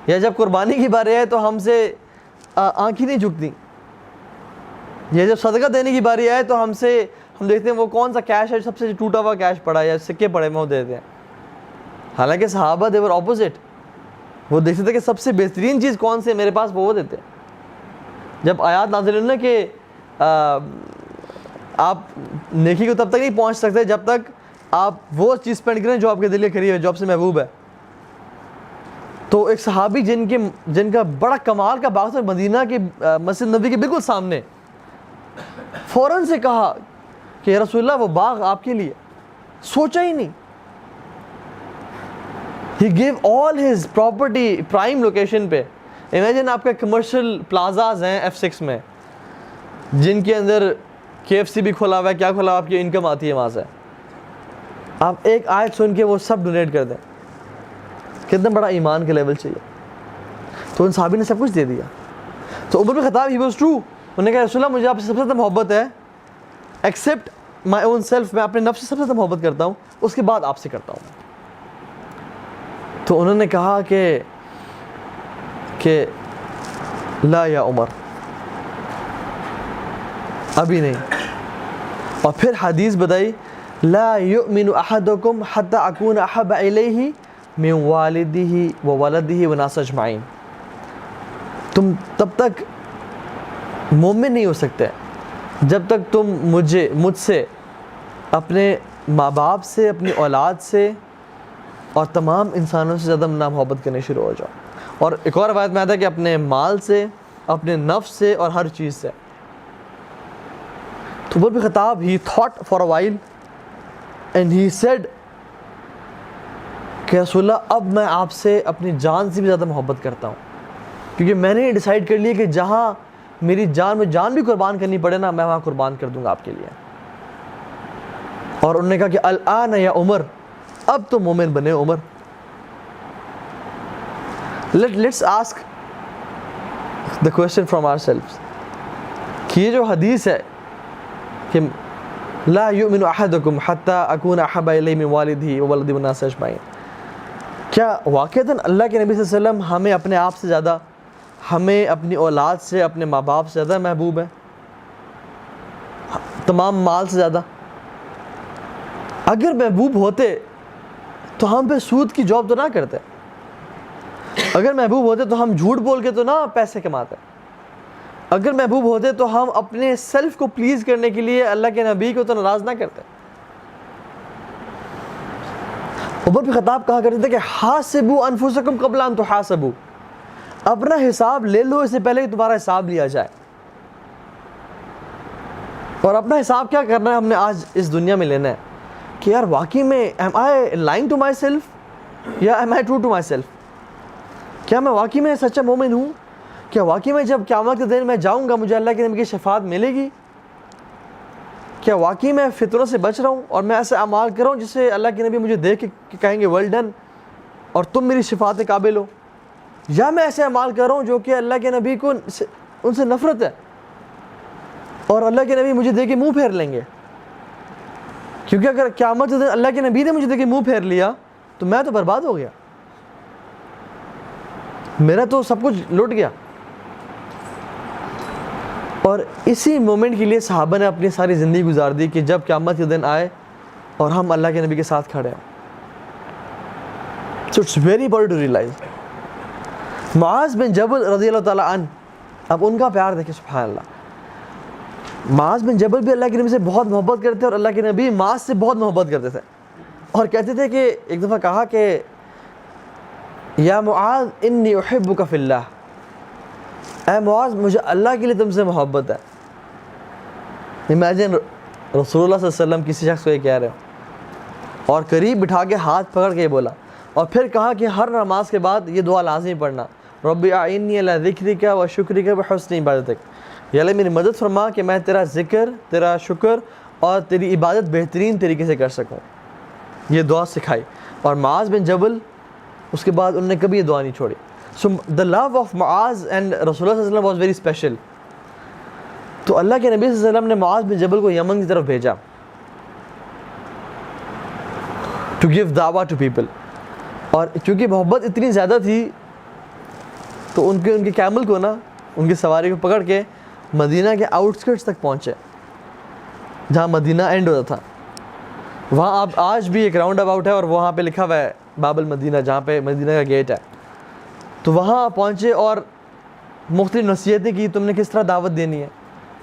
یا جب قربانی کی باری آئے تو ہم سے آنکھیں نہیں جھکتی، یا جب صدقہ دینے کی باری آئے تو ہم دیکھتے ہیں وہ کون سا کیش ہے سب سے ٹوٹا ہوا کیش پڑا ہے یا سکے پڑے میں وہ دیتے ہیں. حالانکہ صحابہ they were opposite. وہ دیکھتے تھے کہ سب سے بہترین چیز کون سی ہے میرے پاس، وہ دیتے ہیں. جب آیات نازل ہوئی نا کہ آپ نیکی کو تب تک نہیں پہنچ سکتے جب تک آپ وہ چیز اسپینڈ کریں جو آپ کے دل کے قریب ہے، جو آپ سے محبوب ہے. تو ایک صحابی جن کا بڑا کمال کا باغ تھا مدینہ کی مسجد نبی کے بالکل سامنے، فوراً سے کہا کہ یا رسول اللہ وہ باغ آپ کے لیے. سوچا ہی نہیں. He gave all his property prime location پہ. Imagine آپ کا کمرشل پلازاز ہیں F6 میں جن کے اندر KFC بھی کھولا ہوا ہے، کیا کھولا ہوا، آپ کی انکم آتی ہے وہاں سے. آپ ایک آیت سن کے وہ سب ڈونیٹ کر دیں. کتنا بڑا ایمان کا لیول چاہیے. تو ان صحابی نے سب کچھ دے دیا. تو عمر بن خطاب ہی واز ٹرو. انہوں نے کہا رسول اللہ مجھے آپ سے سب سے زیادہ محبت ہے ایکسیپٹ مائی اون سیلف. میں اپنے نفس سے سب سے زیادہ محبت کرتا ہوں, اس کے بعد آپ سے کرتا ہوں. تو انہوں نے کہا کہ لا یا عمر, ابھی نہیں. اور پھر حدیث بتائی لا یؤمن احدکم حتی اکون احب الیہ من والدہ وولدہ والناس اجمعین. تم تب تک مومن نہیں ہو سکتے جب تک تم مجھ سے, اپنے ماں باپ سے, اپنی اولاد سے اور تمام انسانوں سے زیادہ محبت کرنے شروع ہو جاؤ. اور ایک اور روایت میں آتا ہے کہ اپنے مال سے, اپنے نفس سے اور ہر چیز سے. تو عمر بن خطاب he thought for a while and he said کہ رسول اللہ اب میں آپ سے اپنی جان سے بھی زیادہ محبت کرتا ہوں, کیونکہ میں نے ڈیسائیڈ کر لیا کہ جہاں میری جان بھی قربان کرنی پڑے نا, میں وہاں قربان کر دوں گا آپ کے لیے. اور انہوں نے کہا کہ الآن یا عمر, اب تو مومن بنے عمر. Let's ask the question from ourselves کہ یہ جو حدیث ہے کہ لا یؤمن احدکم حتی اکون احب الیہ من والدہ وولدہ والناس اجمعین, کیا واقعتاً اللہ کے نبی صلی اللہ علیہ وسلم ہمیں اپنے آپ سے زیادہ, ہمیں اپنی اولاد سے, اپنے ماں باپ سے زیادہ محبوب ہے, تمام مال سے زیادہ؟ اگر محبوب ہوتے تو ہم پہ سود کی جاب تو نہ کرتے. اگر محبوب ہوتے تو ہم جھوٹ بول کے تو نہ پیسے کماتے. اگر محبوب ہوتے تو ہم اپنے سیلف کو پلیز کرنے کے لیے اللہ کے نبی کو تو ناراض نہ کرتے. عمر بن خطاب کہا کرتے تھے کہ حاسبوا انفسکم قبل ان تحاسبوا, اپنا حساب لے لو اس سے پہلے کہ تمہارا حساب لیا جائے. اور اپنا حساب کیا کرنا ہے ہم نے آج اس دنیا میں لینا ہے کہ یار واقعی میں am I lying to myself یا am I true to myself. کیا میں واقعی میں سچا مومن ہوں؟ کیا واقعی میں جب قیامت کے دن میں جاؤں گا مجھے اللہ کے نبی کی شفاعت ملے گی؟ کیا واقعی میں فطروں سے بچ رہا ہوں اور میں ایسے اعمال کر رہا ہوں جس سے اللہ کے نبی مجھے دیکھ کے کہیں گے ویل ڈن اور تم میری شفاعت کے قابل ہو؟ یا میں ایسے اعمال کر رہا ہوں جو کہ اللہ کے نبی کو ان سے نفرت ہے اور اللہ کے نبی مجھے دیکھ کے منہ پھیر لیں گے؟ کیونکہ اگر قیامت کے دن اللہ کے نبی نے مجھے دیکھ کے منہ پھیر لیا تو میں تو برباد ہو گیا, میرا تو سب کچھ لٹ گیا. اور اسی مومنٹ کے لیے صحابہ نے اپنی ساری زندگی گزار دی کہ جب قیامت کے دن آئے اور ہم اللہ کے نبی کے ساتھ کھڑے ہیں. So it's very important to realize. معاذ بن جبل رضی اللہ تعالیٰ عنہ, اب ان کا پیار دیکھیں سبحان اللہ. معاذ بن جبل بھی اللہ کے نبی سے بہت محبت کرتے تھے اور اللہ کے نبی معاذ سے بہت محبت کرتے تھے اور کہتے تھے کہ ایک دفعہ کہا کہ یا معاذ انی احبک فی اللہ, اے معاذ مجھے اللہ کے لیے تم سے محبت ہے. امیجن رسول اللہ صلی اللہ علیہ وسلم کسی شخص کو یہ کہہ رہے ہو اور قریب بٹھا کے ہاتھ پکڑ کے یہ بولا, اور پھر کہا کہ ہر نماز کے بعد یہ دعا لازمی پڑھنا, رب اعنی علی ذکرک و شکرک و حسن عبادتک, یا اللہ میری مدد فرما کہ میں تیرا ذکر, تیرا شکر اور تیری عبادت بہترین طریقے سے کر سکوں. یہ دعا سکھائی اور معاذ بن جبل اس کے بعد انہوں نے کبھی یہ دعا نہیں چھوڑی. So the love of Muaz and Rasulullah صلی اللہ علیہ وسلم was very special. تو اللہ کے نبی صلی اللہ علیہ وسلم نے معاذ بن جبل کو یمن کی طرف بھیجا to give da'wah to people. اور چونکہ محبت اتنی زیادہ تھی تو ان کے کیمل کو نا, ان کی سواری کو پکڑ کے مدینہ کے آؤٹسکرٹس تک پہنچے جہاں مدینہ اینڈ ہوتا تھا. وہاں آپ آج بھی ایک راؤنڈ اباؤٹ ہے اور وہاں پہ لکھا ہوا ہے باب المدینہ, جہاں پہ مدینہ کا گیٹ ہے. تو وہاں پہنچے اور مختلف نصیحتیں کی تم نے کس طرح دعوت دینی ہے,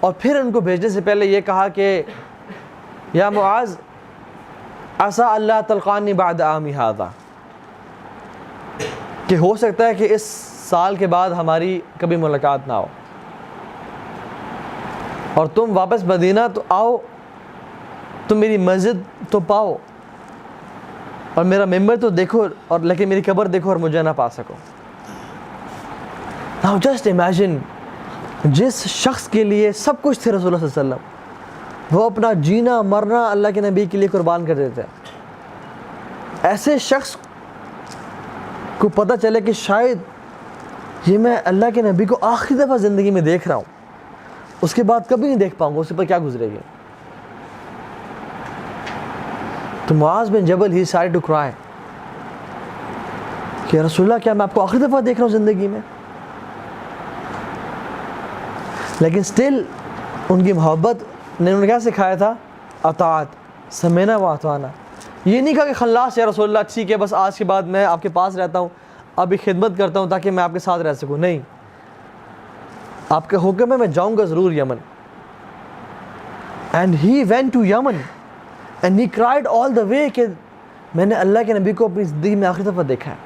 اور پھر ان کو بھیجنے سے پہلے یہ کہا کہ یا معاذ عسى اللہ تلقانی بعد عامی ھذا, کہ ہو سکتا ہے کہ اس سال کے بعد ہماری کبھی ملاقات نہ ہو, اور تم واپس مدینہ تو آؤ, تم میری مسجد تو پاؤ اور میرا ممبر تو دیکھو, اور لیکن میری قبر دیکھو اور مجھے نہ پا سکو. Now just imagine, جس شخص کے لیے سب کچھ تھے رسول اللہ صلی اللہ علیہ وسلم, وہ اپنا جینا مرنا اللہ کے نبی کے لیے قربان کر دیتے ہیں. ایسے شخص کو پتہ چلے کہ شاید یہ میں اللہ کے نبی کو آخری دفعہ زندگی میں دیکھ رہا ہوں, اس کے بعد کبھی نہیں دیکھ پاؤں گا, اس پر کیا گزرے گی. تو معاذ بن جبل ہی started to cry کہ رسول اللہ کیا میں آپ کو آخری دفعہ دیکھ رہا ہوں زندگی میں. لیکن سٹل ان کی محبت نے انہوں نے کیا سکھایا تھا؟ اطاعت, سمینا و اطعنا. یہ نہیں کہا کہ خلاص یا رسول اللہ ٹھیک ہے بس آج کے بعد میں آپ کے پاس رہتا ہوں, ابھی خدمت کرتا ہوں تاکہ میں آپ کے ساتھ رہ سکوں. نہیں, آپ کے حکم میں جاؤں گا ضرور Yemen. And he went to Yemen and he cried all the way کہ میں نے اللہ کے نبی کو اپنی زندگی میں آخری دفعہ دیکھا ہے,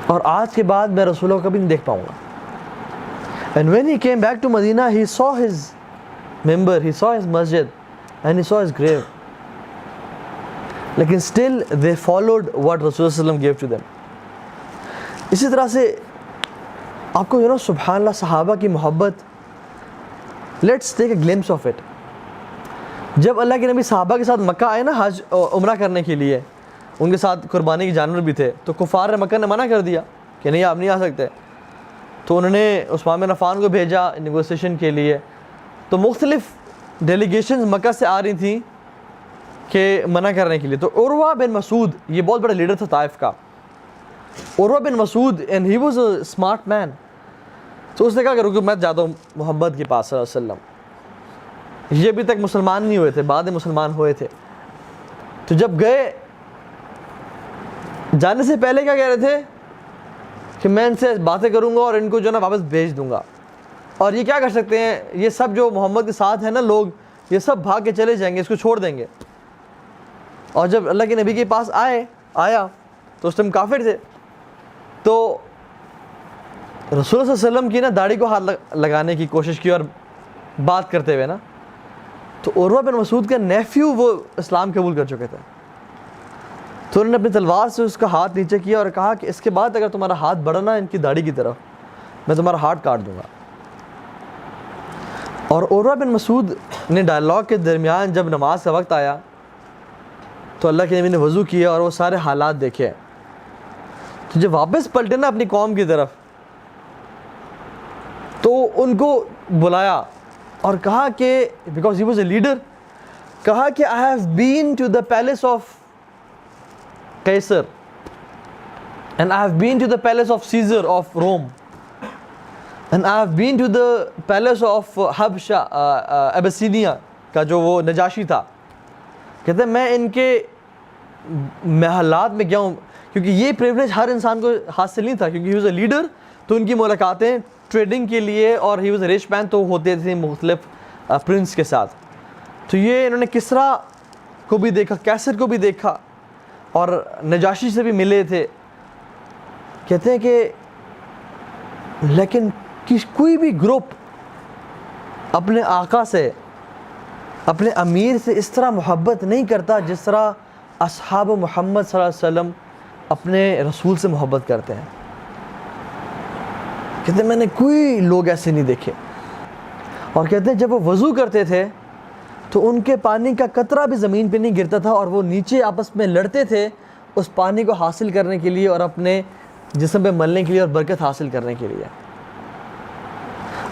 اور آج کے بعد میں رسول اللہ کو کبھی نہیں دیکھ پاؤں گا. And when he came back to Medina, he saw his member, he saw his masjid, and he saw his grave. لیکن still they followed what Rasulullah gave to them. اسی طرح سے آپ کو سبحان اللہ صحابہ کی محبت, let's take a glimpse of it. جب اللہ کے نبی صحابہ کے ساتھ مکہ آئے نا حج عمرہ کرنے کے لیے, ان کے ساتھ قربانی کے جانور بھی تھے, تو کفار مکہ نے منع کر دیا کہ نہیں آپ نہیں آ سکتے. تو انہوں نے عثمان بن عفان کو بھیجا نیگوسیشن کے لیے. تو مختلف ڈیلیگیشنز مکہ سے آ رہی تھیں کہ منع کرنے کے لیے. تو عروہ بن مسعود, یہ بہت بڑا لیڈر تھا طائف کا, Urwa bin Masud, and he was a smart man. تو اس نے کہا کہ رکو میں جاتا ہوں محمد کے پاس صلی اللہ علیہ وسلم. یہ ابھی تک مسلمان نہیں ہوئے تھے, بعد میں مسلمان ہوئے تھے. تو جب گئے, جانے سے پہلے کیا کہہ رہے تھے کہ میں ان سے باتیں کروں گا اور ان کو جو نا واپس بھیج دوں گا. اور یہ کیا کر سکتے ہیں, یہ سب جو محمد کے ساتھ ہیں نا لوگ, یہ سب بھاگ کے چلے جائیں گے, اس کو چھوڑ دیں گے. اور جب اللہ کے نبی کے پاس آیا تو اس ٹائم کافر تھے. تو رسول صلی اللہ علیہ وسلم کی نا داڑھی کو ہاتھ لگانے کی کوشش کی اور بات کرتے ہوئے نا, تو عروہ بن مسعود کا نیفیو وہ اسلام قبول کر چکے تھے. تو انہوں نے اپنی تلوار سے اس کا ہاتھ نیچے کیا اور کہا کہ اس کے بعد اگر تمہارا ہاتھ بڑھنا ان کی داڑھی کی طرف, میں تمہارا ہاتھ کاٹ دوں گا. اور عروہ بن مسعود نے ڈائلاگ کے درمیان جب نماز کا وقت آیا تو اللہ کے نبی نے وضو کیا اور وہ سارے حالات دیکھے. تو جب واپس پلٹے نا اپنی قوم کی طرف, تو ان کو بلایا اور کہا کہ because he was a leader, کہا کہ I have been to the palace of Caesar and I have been to the palace of Caesar of Rome and I have been to the palace of Habsha Abyssinia کا جو وہ نجاشی تھا. کہتے ہیں میں ان کے محلات میں گیا ہوں, کیونکہ یہ پریولیج ہر انسان کو حاصل نہیں تھا, کیونکہ he was a leader. تو ان کی ملاقاتیں ٹریڈنگ کے لیے, اور he was a rich man, تو ہوتے تھے مختلف پرنس کے ساتھ. تو یہ انہوں نے کسرا کو بھی دیکھا, کیسر کو بھی دیکھا, اور نجاشی سے بھی ملے تھے. کہتے ہیں کہ لیکن کوئی بھی گروپ اپنے آقا سے, اپنے امیر سے اس طرح محبت نہیں کرتا جس طرح اصحاب محمد صلی اللہ علیہ وسلم اپنے رسول سے محبت کرتے ہیں. کہتے ہیں میں نے کوئی لوگ ایسے نہیں دیکھے. اور کہتے ہیں جب وہ وضو کرتے تھے تو ان کے پانی کا قطرہ بھی زمین پہ نہیں گرتا تھا, اور وہ نیچے آپس میں لڑتے تھے اس پانی کو حاصل کرنے کے لیے اور اپنے جسم پہ ملنے کے لیے اور برکت حاصل کرنے کے لیے.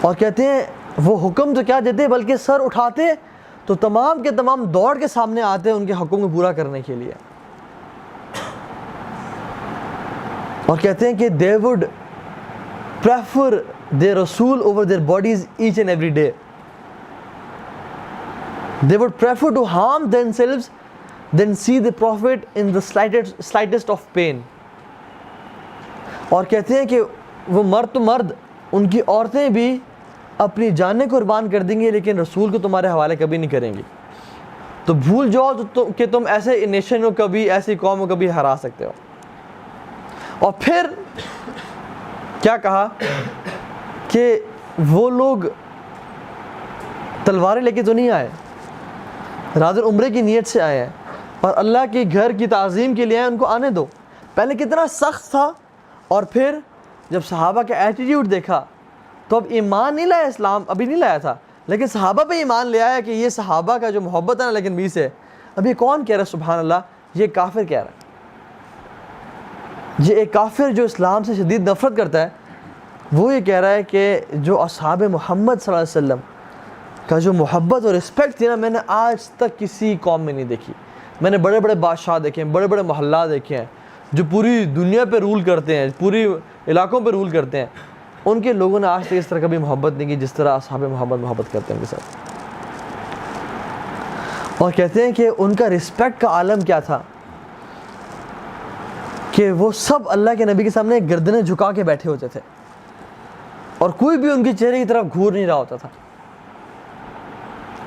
اور کہتے ہیں وہ حکم تو کیا دیتے بلکہ سر اٹھاتے تو تمام کے تمام دوڑ کے سامنے آتے ان کے حکم کو پورا کرنے کے لیے. اور کہتے ہیں کہ they would prefer their Rasul over their bodies each and every day. They would prefer to harm themselves than see the Prophet in the slightest of pain. اور کہتے ہیں کہ وہ مرد تو مرد, ان کی عورتیں بھی اپنی جانیں قربان کر دیں گی لیکن رسول کو تمہارے حوالے کبھی نہیں کریں گی. تو بھول جاؤ کہ تم ایسے نیشن کو کبھی, ایسی قوم کو کبھی ہرا سکتے ہو. اور پھر کیا کہا کہ وہ لوگ تلواریں لے کے تو نہیں آئے, رادر عمرے کی نیت سے آئے ہیں اور اللہ کے گھر کی تعظیم کے لیے آئے, ان کو آنے دو. پہلے کتنا سخت تھا, اور پھر جب صحابہ کا ایٹیٹیوڈ دیکھا تو اب ایمان نہیں لایا, اسلام ابھی نہیں لایا تھا, لیکن صحابہ پہ ایمان لے آیا کہ یہ صحابہ کا جو محبت ہے نا لیکن بھی سے, اب یہ کون کہہ رہا ہے سبحان اللہ یہ کافر کہہ رہا ہے. یہ ایک کافر جو اسلام سے شدید نفرت کرتا ہے وہ یہ کہہ رہا ہے کہ جو اصحاب محمد صلی اللہ علیہ وسلم کا جو محبت اور رسپیکٹ تھی نا میں نے آج تک کسی قوم میں نہیں دیکھی. میں نے بڑے بڑے بادشاہ دیکھے ہیں, بڑے بڑے محلات دیکھے ہیں جو پوری دنیا پہ رول کرتے ہیں, پوری علاقوں پہ رول کرتے ہیں, ان کے لوگوں نے آج تک اس طرح کبھی محبت نہیں کی جس طرح اصحاب محبت کرتے ہیں ان کے ساتھ. اور کہتے ہیں کہ ان کا رسپیکٹ کا عالم کیا تھا کہ وہ سب اللہ کے نبی کے سامنے گردنیں جھکا کے بیٹھے ہوتے تھے اور کوئی بھی ان کے چہرے کی طرف گھور نہیں رہا ہوتا تھا.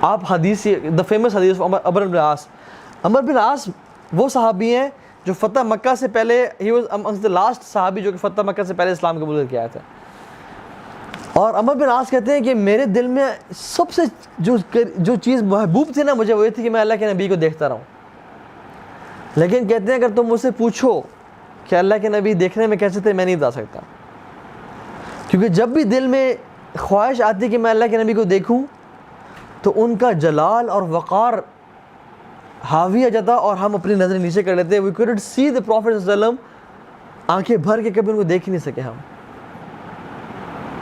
آپ حدیث, دا فیمس حدیث عمر بن العاص. عمر بن العاص وہ صحابی ہیں جو فتح مکہ سے پہلے, he was amongst the last صحابی جو کہ فتح مکہ سے پہلے اسلام قبول کر کے آیا تھا. اور عمر بن العاص کہتے ہیں کہ میرے دل میں سب سے جو چیز محبوب تھی نا مجھے وہ یہ تھی کہ میں اللہ کے نبی کو دیکھتا رہوں. لیکن کہتے ہیں اگر تم مجھ سے پوچھو کہ اللہ کے نبی دیکھنے میں کیسے تھے, میں نہیں بتا سکتا, کیونکہ جب بھی دل میں خواہش آتی کہ میں اللہ کے نبی کو دیکھوں تو ان کا جلال اور وقار حاوی آ جاتا اور ہم اپنی نظریں نیچے کر لیتے. وی couldn't see the Prophet صلی اللہ علیہ وسلم, آنکھیں بھر کے کبھی ان کو دیکھ ہی نہیں سکے ہم,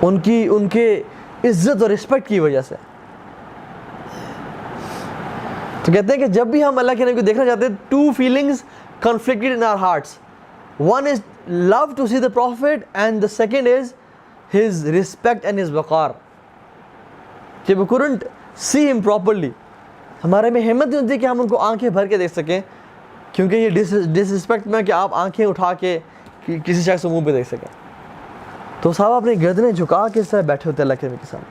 ان کے عزت اور رسپیکٹ کی وجہ سے. تو کہتے ہیں کہ جب بھی ہم اللہ کے نبی کو دیکھنا چاہتے ہیں, two feelings conflicted in our hearts. One is love to see the Prophet and the second is his respect and his waqar. کہ we couldn't see him properly. ہمارے میں ہمت نہیں ہوتی کہ ہم ان کو آنکھیں بھر کے دیکھ سکیں, کیونکہ یہ ڈس رسپیکٹ میں کہ آپ آنکھیں اٹھا کے کسی شخص منہ پہ دیکھ سکیں. تو صاحب اپنی گردنیں جھکا کے اس طرح بیٹھے ہوتے اللہ کے نبی کے سامنے.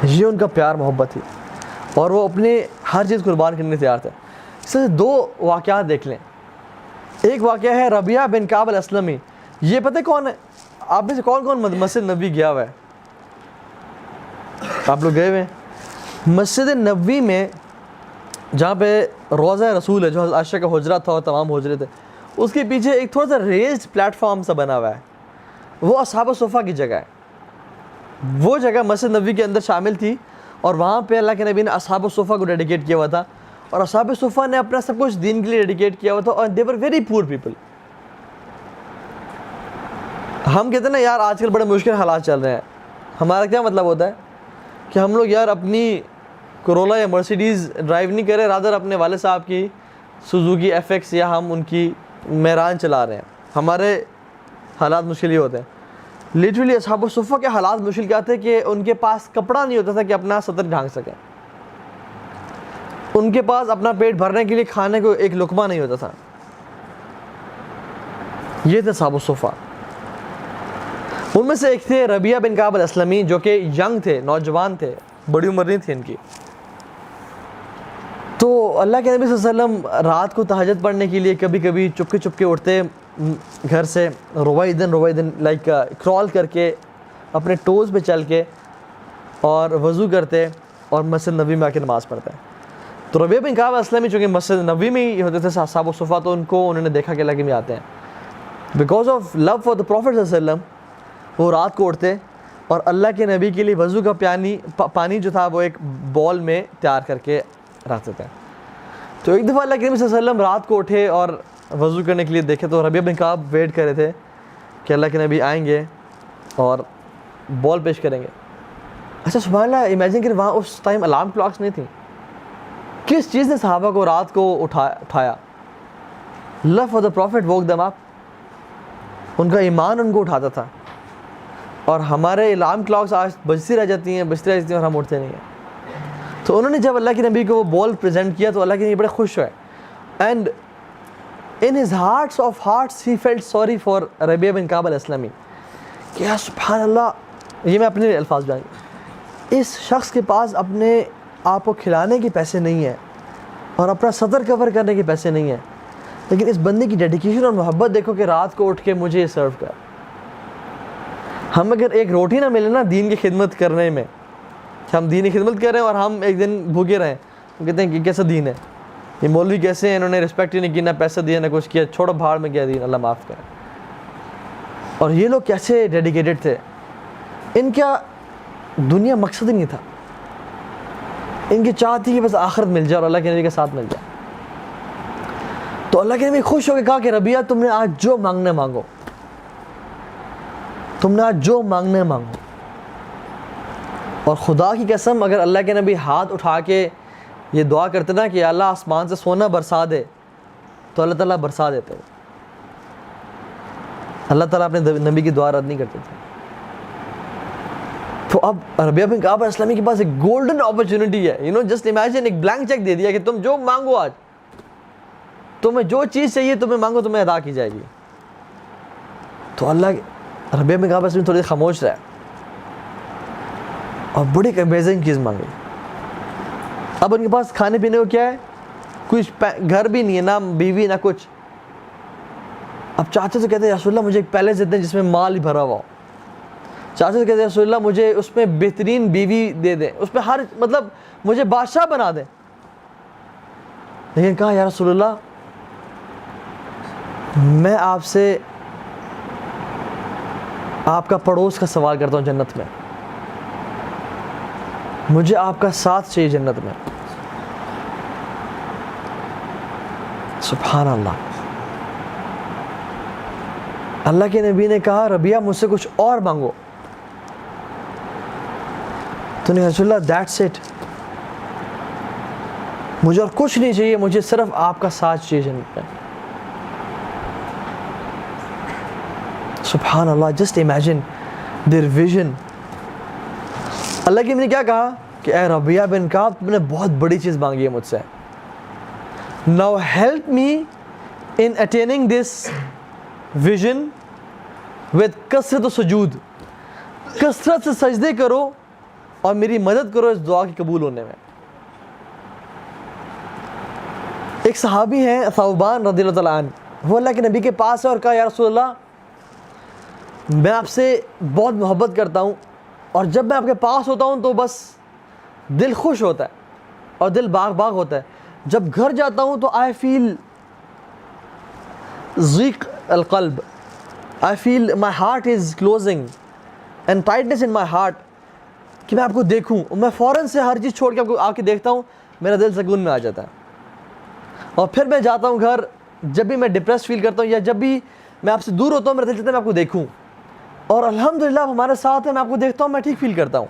یہ ان کا پیار محبت تھی اور وہ اپنے ہر چیز قربان کرنے تیار تھے. اس سے دو واقعات دیکھ لیں. ایک واقعہ ہے ربیعہ بن کعب الاسلمی. یہ پتہ کون ہے آپ میں سے؟ کون مسجد نبوی گیا ہوا ہے؟ آپ لوگ گئے ہوئے ہیں مسجد نبوی میں جہاں پہ روضہ رسول ہے, جو حضرت عائشہ کا حجرہ تھا اور تمام حجرے تھے, اس کے پیچھے ایک تھوڑا سا ریزڈ پلیٹ فارم سا بنا ہوا ہے. وہ اصحاب صفہ کی جگہ ہے. وہ جگہ مسجد نبوی کے اندر شامل تھی اور وہاں پہ اللہ کے نبی نے اصحاب صفہ کو ڈیڈیکیٹ کیا ہوا تھا اور اصحاب صفہ نے اپنا سب کچھ دین کے لیے ڈیڈیکیٹ کیا ہوا تھا اور دے ور ویری پور پیپل. ہم کہتے ہیں نا یار آج کل بڑے مشکل حالات چل رہے ہیں. ہمارا کیا مطلب ہوتا ہے کہ ہم لوگ یار اپنی کرولا یا مرسیڈیز ڈرائیو نہیں کرے, رادر اپنے والد صاحب کی سوزوکی ایف ایکس یا ہم ان کی میران چلا رہے ہیں. ہمارے حالات مشکل ہی ہوتے ہیں. لٹرلی اصحاب صفہ کے حالات مشکل کیا تھے کہ ان کے پاس کپڑا نہیں ہوتا تھا کہ اپنا صدر ڈھانک سکیں. ان کے پاس اپنا پیٹ بھرنے کے لیے کھانے کو ایک لقمہ نہیں ہوتا تھا. یہ تھے اصحاب صفہ. ان میں سے ایک تھے ربیعہ بن کعب الاسلمی, جو کہ ینگ تھے, نوجوان تھے, بڑی عمر نہیں تھی ان کی. تو اللہ کے نبی صلی اللہ علیہ وسلم رات کو تہجد پڑھنے کے لیے کبھی کبھی چپکے اٹھتے گھر سے, رویدن لائک کرال کر کے اپنے ٹوز پہ چل کے, اور وضو کرتے اور مسجد نبوی میں آ کے نماز پڑھتے. تو ربیعہ بن کعب الاسلمی چونکہ مسجد نبوی میں ہی ہوتے تھے اصحاب صفہ, تو انہوں نے دیکھا کہ اللہ کے نبی آتے ہیں. Because of love for the prophet صلی اللہ علیہ وسلم وہ رات کو اٹھتے اور اللہ کے نبی کے لیے وضو کا پانی جو تھا وہ ایک بول میں تیار کر کے رکھتے تھے. تو ایک دفعہ اللہ کے نبی صلی اللہ علیہ وسلم رات کو اٹھے اور وضو کرنے کے لیے دیکھے تو ربیعہ بن کعب ویٹ کر رہے تھے کہ اللہ کے نبی آئیں گے اور بال پیش کریں گے. اچھا سبحان اللہ, امیجن کریں وہاں اس ٹائم الارم کلاکس نہیں تھیں. کس چیز نے صحابہ کو رات کو اٹھایا؟ Love for the prophet woke them up. ان کا ایمان ان کو اٹھاتا تھا. اور ہمارے الارم کلاکس آج بجتی رہ جاتی ہیں اور ہم اٹھتے نہیں ہیں. تو انہوں نے جب اللہ کے نبی کو وہ بال پریزنٹ کیا تو اللہ کے نبی بڑے خوش ہوئے. And in his hearts of hearts he felt sorry for Rabia bin Kab al-Aslami. کہ یا سبحان اللہ, یہ میں اپنے الفاظ بیان, اس شخص کے پاس اپنے آپ کو کھلانے کے پیسے نہیں ہیں اور اپنا صدر کور کرنے کے پیسے نہیں ہیں, لیکن اس بندے کی ڈیڈیکیشن اور محبت دیکھو کہ رات کو اٹھ کے مجھے یہ سرو کر. ہم اگر ایک روٹی نہ ملے نا دین کی خدمت کرنے میں, کہ ہم دین کی خدمت کر رہے ہیں اور ہم ایک دن بھوکے رہیں, ہم کہتے ہیں کہ کیسا دین ہے, یہ مولوی کیسے ہیں, انہوں نے رسپیکٹ ہی نہیں کی, نہ پیسہ دیا نہ کچھ کیا, چھوڑو بھاڑ میں گیا دین, اللہ معاف کرے. اور یہ لوگ کیسے ڈیڈیکیٹڈ تھے. ان کا دنیا مقصد ہی نہیں تھا, ان کی چاہت تھی کہ بس آخرت مل جائے اور اللہ کے نبی کے ساتھ مل جائے. تو اللہ کے نبی خوش ہو کے کہا کہ ربیہ تم نے آج جو مانگنا مانگو، تم نے آج جو مانگنا مانگو. اور خدا کی قسم اگر اللہ کے نبی ہاتھ اٹھا کے یہ دعا کرتے نا کہ اللہ آسمان سے سونا برسا دے، تو اللہ تعالیٰ برسا دیتے. اللہ تعالیٰ اپنے نبی کی دعا رد نہیں کرتے تھے. تو اب ربیہ بن کعب اسلامی کے پاس ایک گولڈن اپرچونٹی ہے. جسٹ امیجن ایک بلینک چیک دے دیا کہ تم جو مانگو، آج تمہیں جو چیز چاہیے تمہیں مانگو، تمہیں ادا کی جائے گی. تو اللہ ربیہ بن کعب اسلامی تھوڑی خاموش رہا اور بڑی ایک امیزنگ چیز مانگی. اب ان کے پاس کھانے پینے کو کیا ہے؟ کچھ گھر بھی نہیں ہے، نہ بیوی نہ کچھ. اب چاچا سے کہتے ہیں رسول اللہ مجھے ایک پیلس دیتے ہیں جس میں مال ہی بھرا ہوا ہو. چاچا سے کہتے ہیں رسول اللہ مجھے اس میں بہترین بیوی دے دیں، اس میں مطلب مجھے بادشاہ بنا دیں. لیکن کہا یا رسول اللہ میں آپ سے آپ کا پڑوس کا سوال کرتا ہوں جنت میں، مجھے آپ کا ساتھ چاہیے جنت میں. سبحان اللہ. اللہ کے نبی نے کہا ربیہ مجھ سے کچھ اور مانگو. تو نے رسول اللہ دیٹس اٹ، مجھے اور کچھ نہیں چاہیے، مجھے صرف آپ کا ساتھ چاہیے جنت میں. سبحان Allah. Just imagine their vision. Allah کے نبی نے کیا کہا کہ اے ربیہ بن کعب تم نے بہت بڑی چیز مانگی ہے مجھ سے. Now help me in attaining this vision with کثرت سجود. کثرت سے سجدے کرو اور میری مدد کرو اس دعا کی قبول ہونے میں. ایک صحابی ہیں ثوبان رضی اللہ تعالیٰ عنہ، وہ اللہ کے نبی کے پاس ہے اور کہا یا رسول اللہ میں آپ سے بہت محبت کرتا ہوں اور جب میں آپ کے پاس ہوتا ہوں تو بس دل خوش ہوتا ہے اور دل باغ باغ ہوتا ہے. جب گھر جاتا ہوں تو آئی فیل ضیق القلب، I feel my heart is closing and tightness in my heart, کہ میں آپ کو دیکھوں. میں فوراً سے ہر چیز چھوڑ کے آپ کو آ کے دیکھتا ہوں، میرا دل سکون میں آ جاتا ہے. اور پھر میں جاتا ہوں گھر، جب بھی میں ڈپریس فیل کرتا ہوں یا جب بھی میں آپ سے دور ہوتا ہوں میرا دل چاہتا ہے میں آپ کو دیکھوں. اور الحمدللہ ہمارے ساتھ ہے، میں آپ کو دیکھتا ہوں میں ٹھیک فیل کرتا ہوں.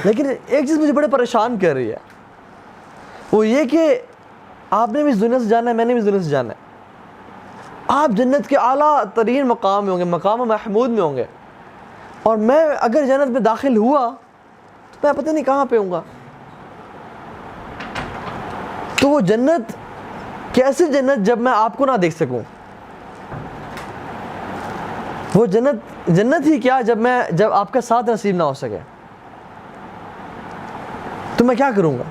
لیکن ایک چیز مجھے بڑے پریشان کر رہی ہے، وہ یہ کہ آپ نے بھی اس دنیا سے جانا ہے، میں نے بھی اس دنیا سے جانا ہے. آپ جنت کے اعلیٰ ترین مقام میں ہوں گے، مقام محمود میں ہوں گے، اور میں اگر جنت میں داخل ہوا تو میں پتہ نہیں کہاں پہ ہوں گا. تو وہ جنت کیسے جنت جب میں آپ کو نہ دیکھ سکوں؟ وہ جنت ہی کیا جب آپ کا ساتھ نصیب نہ ہو سکے؟ تو میں کیا کروں گا؟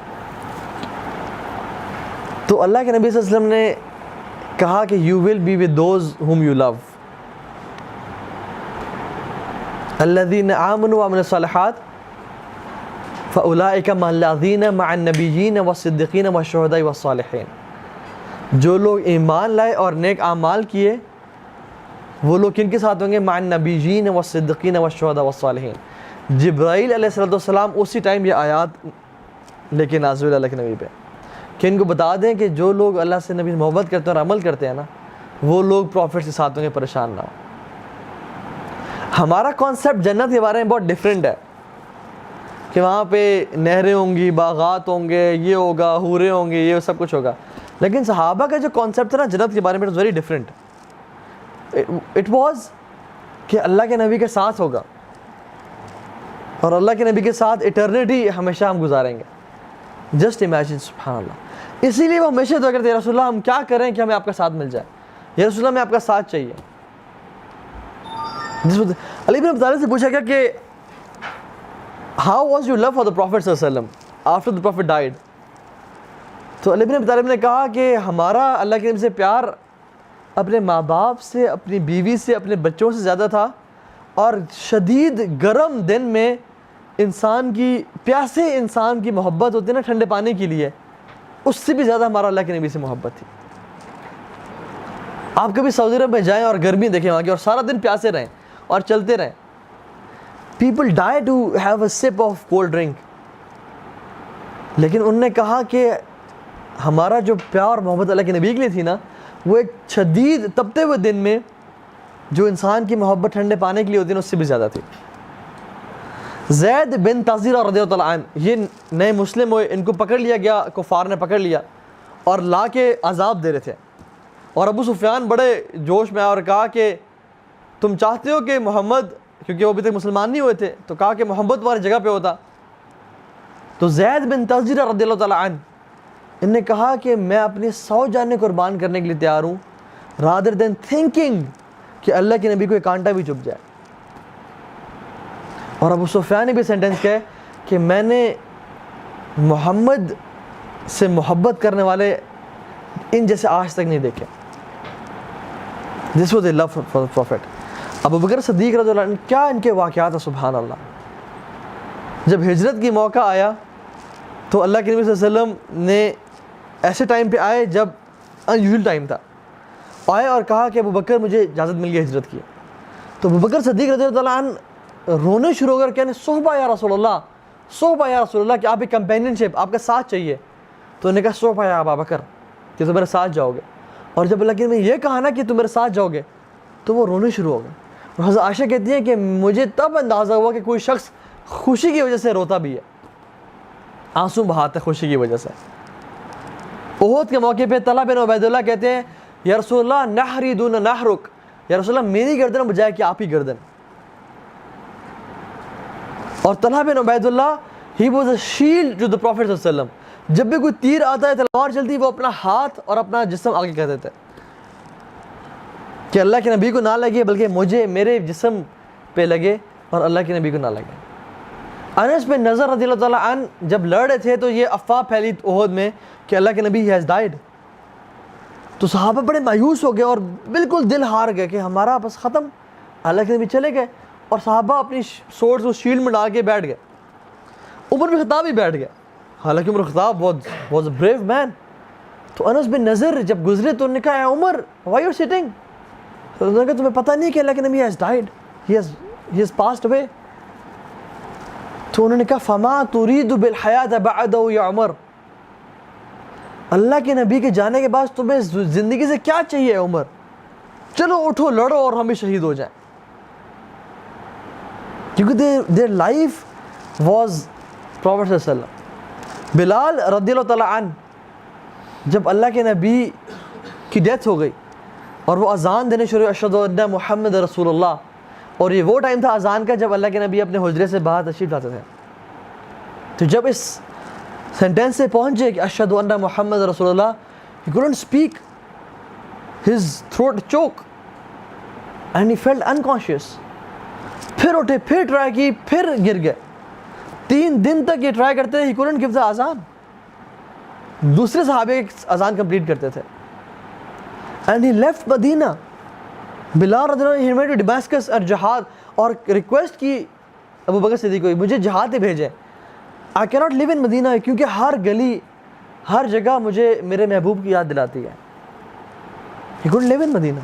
تو اللہ کے نبی صلی اللہ علیہ وسلم نے کہا کہ you will be with those whom you love الذين آمنوا وعملوا الصالحات فأولئك مع الذين مع النبيين والصديقين والشهداء والصالحين. جو لوگ ایمان لائے اور نیک اعمال کیے وہ لوگ کن کے ساتھ ہوں گے؟ مع النبیین والصدیقین والشہداء والصالحین. جبرائیل علیہ السلام اسی ٹائم یہ آیات لے کے نازل اللہ کے نبی پہ کہ ان کو بتا دیں کہ جو لوگ اللہ سے نبی محبت کرتے ہیں اور عمل کرتے ہیں نا وہ لوگ پروفٹ کے ساتھ ہوں گے، پریشان نہ ہو. ہمارا کانسیپٹ جنت کے بارے میں بہت ڈفرینٹ ہے کہ وہاں پہ نہریں ہوں گی، باغات ہوں گے، یہ ہوگا، حوریں ہوں گی، یہ سب کچھ ہوگا. لیکن صحابہ کا جو کانسیپٹ تھا نا جنت کے بارے میں ویری ڈفرینٹ. اٹ واز کہ اللہ کے نبی کے ساتھ ہوگا اور اللہ کے نبی کے ساتھ ایٹرنیٹی ہمیشہ ہم گزاریں گے. Just imagine. سبحان اللہ. اسی لیے وہ ہمیشہ دعا کرتے ہیں رسول اللہ ہم کیا کریں کہ ہمیں آپ کا ساتھ مل جائے، یا رسول اللہ ہمیں آپ کا ساتھ چاہیے. علی بن ابی طالب سے پوچھا گیا کہ how was your love for the prophet صلی اللہ علیہ وسلم آفٹر دا پروفٹ ڈائڈ. تو علی بن ابی طالب نے کہا کہ ہمارا اللہ کے نبی سے پیار اپنے ماں باپ سے، اپنی بیوی سے، اپنے بچوں سے زیادہ تھا، اور شدید گرم دن میں انسان کی پیاسے انسان کی محبت ہوتی ہے نا ٹھنڈے پانی کے لیے، اس سے بھی زیادہ ہمارا اللہ کے نبی سے محبت تھی. آپ کبھی سعودی عرب میں جائیں اور گرمی دیکھیں وہاں کی اور سارا دن پیاسے رہیں اور چلتے رہیں. People die to have a sip of cold drink. لیکن انہوں نے کہا کہ ہمارا جو پیار اور محبت اللہ کے نبی کے لیے تھی نا وہ ایک شدید تپتے ہوئے دن میں جو انسان کی محبت ٹھنڈے پانے کے لیے ہوتی ہے اس سے بھی زیادہ تھی. زید بن تازیرہ رضی اللہ عنہ یہ نئے مسلم ہوئے, ان کو پکڑ لیا گیا, کفار نے پکڑ لیا اور لا کے عذاب دے رہے تھے. اور ابو سفیان بڑے جوش میں آئے اور کہا کہ تم چاہتے ہو کہ محمد, کیونکہ وہ ابھی تک مسلمان نہیں ہوئے تھے, تو کہا کہ محمد تمہاری جگہ پہ ہوتا. تو زید بن تازیرہ رضی اللہ تعالیٰ عنہ ان نے کہا کہ میں اپنی 100 جانیں قربان کرنے کے لیے تیار ہوں, رادر دین تھنکنگ کہ اللہ کے نبی کو ایک کانٹا بھی چبھ جائے. اور ابو سفیان نے بھی سینٹنس کہا کہ میں نے محمد سے محبت کرنے والے ان جیسے آج تک نہیں دیکھے. This was a love for the Prophet. Abu Bakr Siddiq رضی اللہ عنہ کیا ان کے واقعات ہیں, سبحان اللہ. جب ہجرت کی موقع آیا تو اللہ کے نبی صلی اللہ علیہ وسلم نے ایسے ٹائم پہ آئے جب انیوژل ٹائم تھا, آئے اور کہا کہ ابو بکر مجھے اجازت مل گئی ہجرت کی. تو ابو بکر صدیق رضی اللہ عنہ رونے شروع ہو کر کہنے صحبہ یا رسول اللہ, صحبہ یا رسول اللہ, کہ آپ ایک کمپینینشپ, آپ کا ساتھ چاہیے. تو انہوں نے کہا صحبہ یا ابا بکر, کہ تم میرے ساتھ جاؤ گے. اور جب اللہ کے نبی یہ کہا نا کہ تم میرے ساتھ جاؤ گے تو وہ رونے شروع ہو گئے. اور حضرت عائشہ کہتی ہیں کہ مجھے تب اندازہ ہوا کہ کوئی شخص خوشی کی وجہ سے روتا بھی ہے, آنسو بہاتا ہے خوشی کی وجہ سے. احد کے موقع پہ طلحہ بن عبید اللہ کہتے ہیں یا رسول اللہ نحری دون نحرک, یا رسول اللہ میری گردن بجائے کہ آپ ہی گردن. اور Talha bin Ubaidullah he was a shield to the prophet صلی اللہ علیہ وسلم. جب بھی کوئی تیر آتا ہے, تلوار چلتی, وہ اپنا ہاتھ اور اپنا جسم آگے کر دیتے کہ اللہ کے نبی کو نہ لگے بلکہ مجھے میرے جسم پہ لگے اور اللہ کے نبی کو نہ لگے. انس بن نضر رضی اللہ تعالیٰ عنہ جب لڑ رہے تھے تو یہ افواہ پھیلی احد میں کہ اللہ کے نبی ہیز ڈائیڈ. تو صحابہ بڑے مایوس ہو گئے اور بالکل دل ہار گئے کہ ہمارا بس ختم, اللہ کے نبی چلے گئے. اور صحابہ اپنی سورڈ کو شیلڈ میں ڈال کے بیٹھ گئے. عمر بن خطاب بھی بیٹھ گئے, حالانکہ عمر خطاب واز اے بریو مین. تو انس بن نضر جب گزرے تو انہوں نے کہا اے عمر وائی یو سٹنگ, تو انہوں نے کہا تمہیں پتہ نہیں کہ اللہ کے نبی has died, he has passed away. تو انہوں نے کہا فما تريد بالحیات بعدہ یا عمر, اللہ کے نبی کے جانے کے بعد تمہیں زندگی سے کیا چاہیے عمر, چلو اٹھو لڑو اور ہم بھی شہید ہو جائیں. کیونکہ their life was Prophet صلی اللہ علیہ وسلم. بلال رضی اللہ تعالیٰ عنہ جب اللہ کے نبی کی ڈیتھ ہو گئی اور وہ اذان دینے شروع اشہد ان محمد رسول اللہ, اور یہ وہ ٹائم تھا اذان کا جب اللہ کے نبی اپنے حجرے سے باہر تشریف لاتے تھے. تو جب اس سینٹینس سے پہنچے کہ اشہد ان محمد رسول اللہ, he couldn't speak, his throat choked and he felt unconscious. پھر اٹھے, پھر ٹرائی کی, پھر گر گئے. 3 دن تک یہ ٹرائی کرتے تھے, he couldn't give the اذان. دوسرے صحابے اذان کمپلیٹ کرتے تھے. and he left مدینہ. بلال رضی اللہ عنہ he went to Damascus اور جہاد, اور ریکویسٹ کی ابو بکر صدیق کو مجھے جہاد پہ بھیجیں, I cannot live in مدینہ, کیونکہ ہر گلی ہر جگہ مجھے میرے محبوب کی یاد دلاتی ہے. he couldn't live in Medina,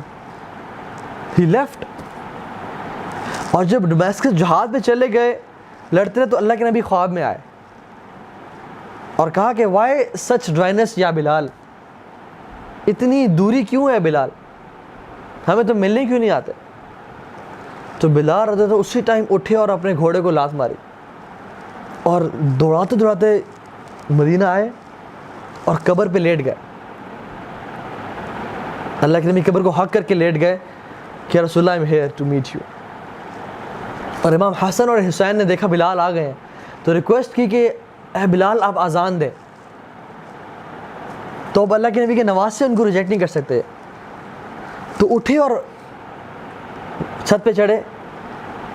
he left. اور جب ڈماسکس جہاد پہ چلے گئے لڑتے رہے تو اللہ کے نبی خواب میں آئے اور کہا کہ وائی سچ ڈرائنس یا بلال, اتنی دوری کیوں ہے بلال, ہمیں تو ملنے کیوں نہیں آتے. تو بلال رضی اللہ عنہ اسی ٹائم اٹھے اور اپنے گھوڑے کو لات ماری اور دوڑاتے دوڑاتے مدینہ آئے اور قبر پہ لیٹ گئے. اللہ کے نبی قبر کو حق کر کے لیٹ گئے کہ رسول اللہ I am here to meet you. اور امام حسن اور حسین نے دیکھا بلال آ گئے ہیں تو ریکویسٹ کی کہ اے بلال آپ اذان دیں. تو اب اللہ کے نبی کے نواز سے ان کو ریجیکٹ نہیں کر سکتے, تو اٹھے اور چھت پہ چڑھے.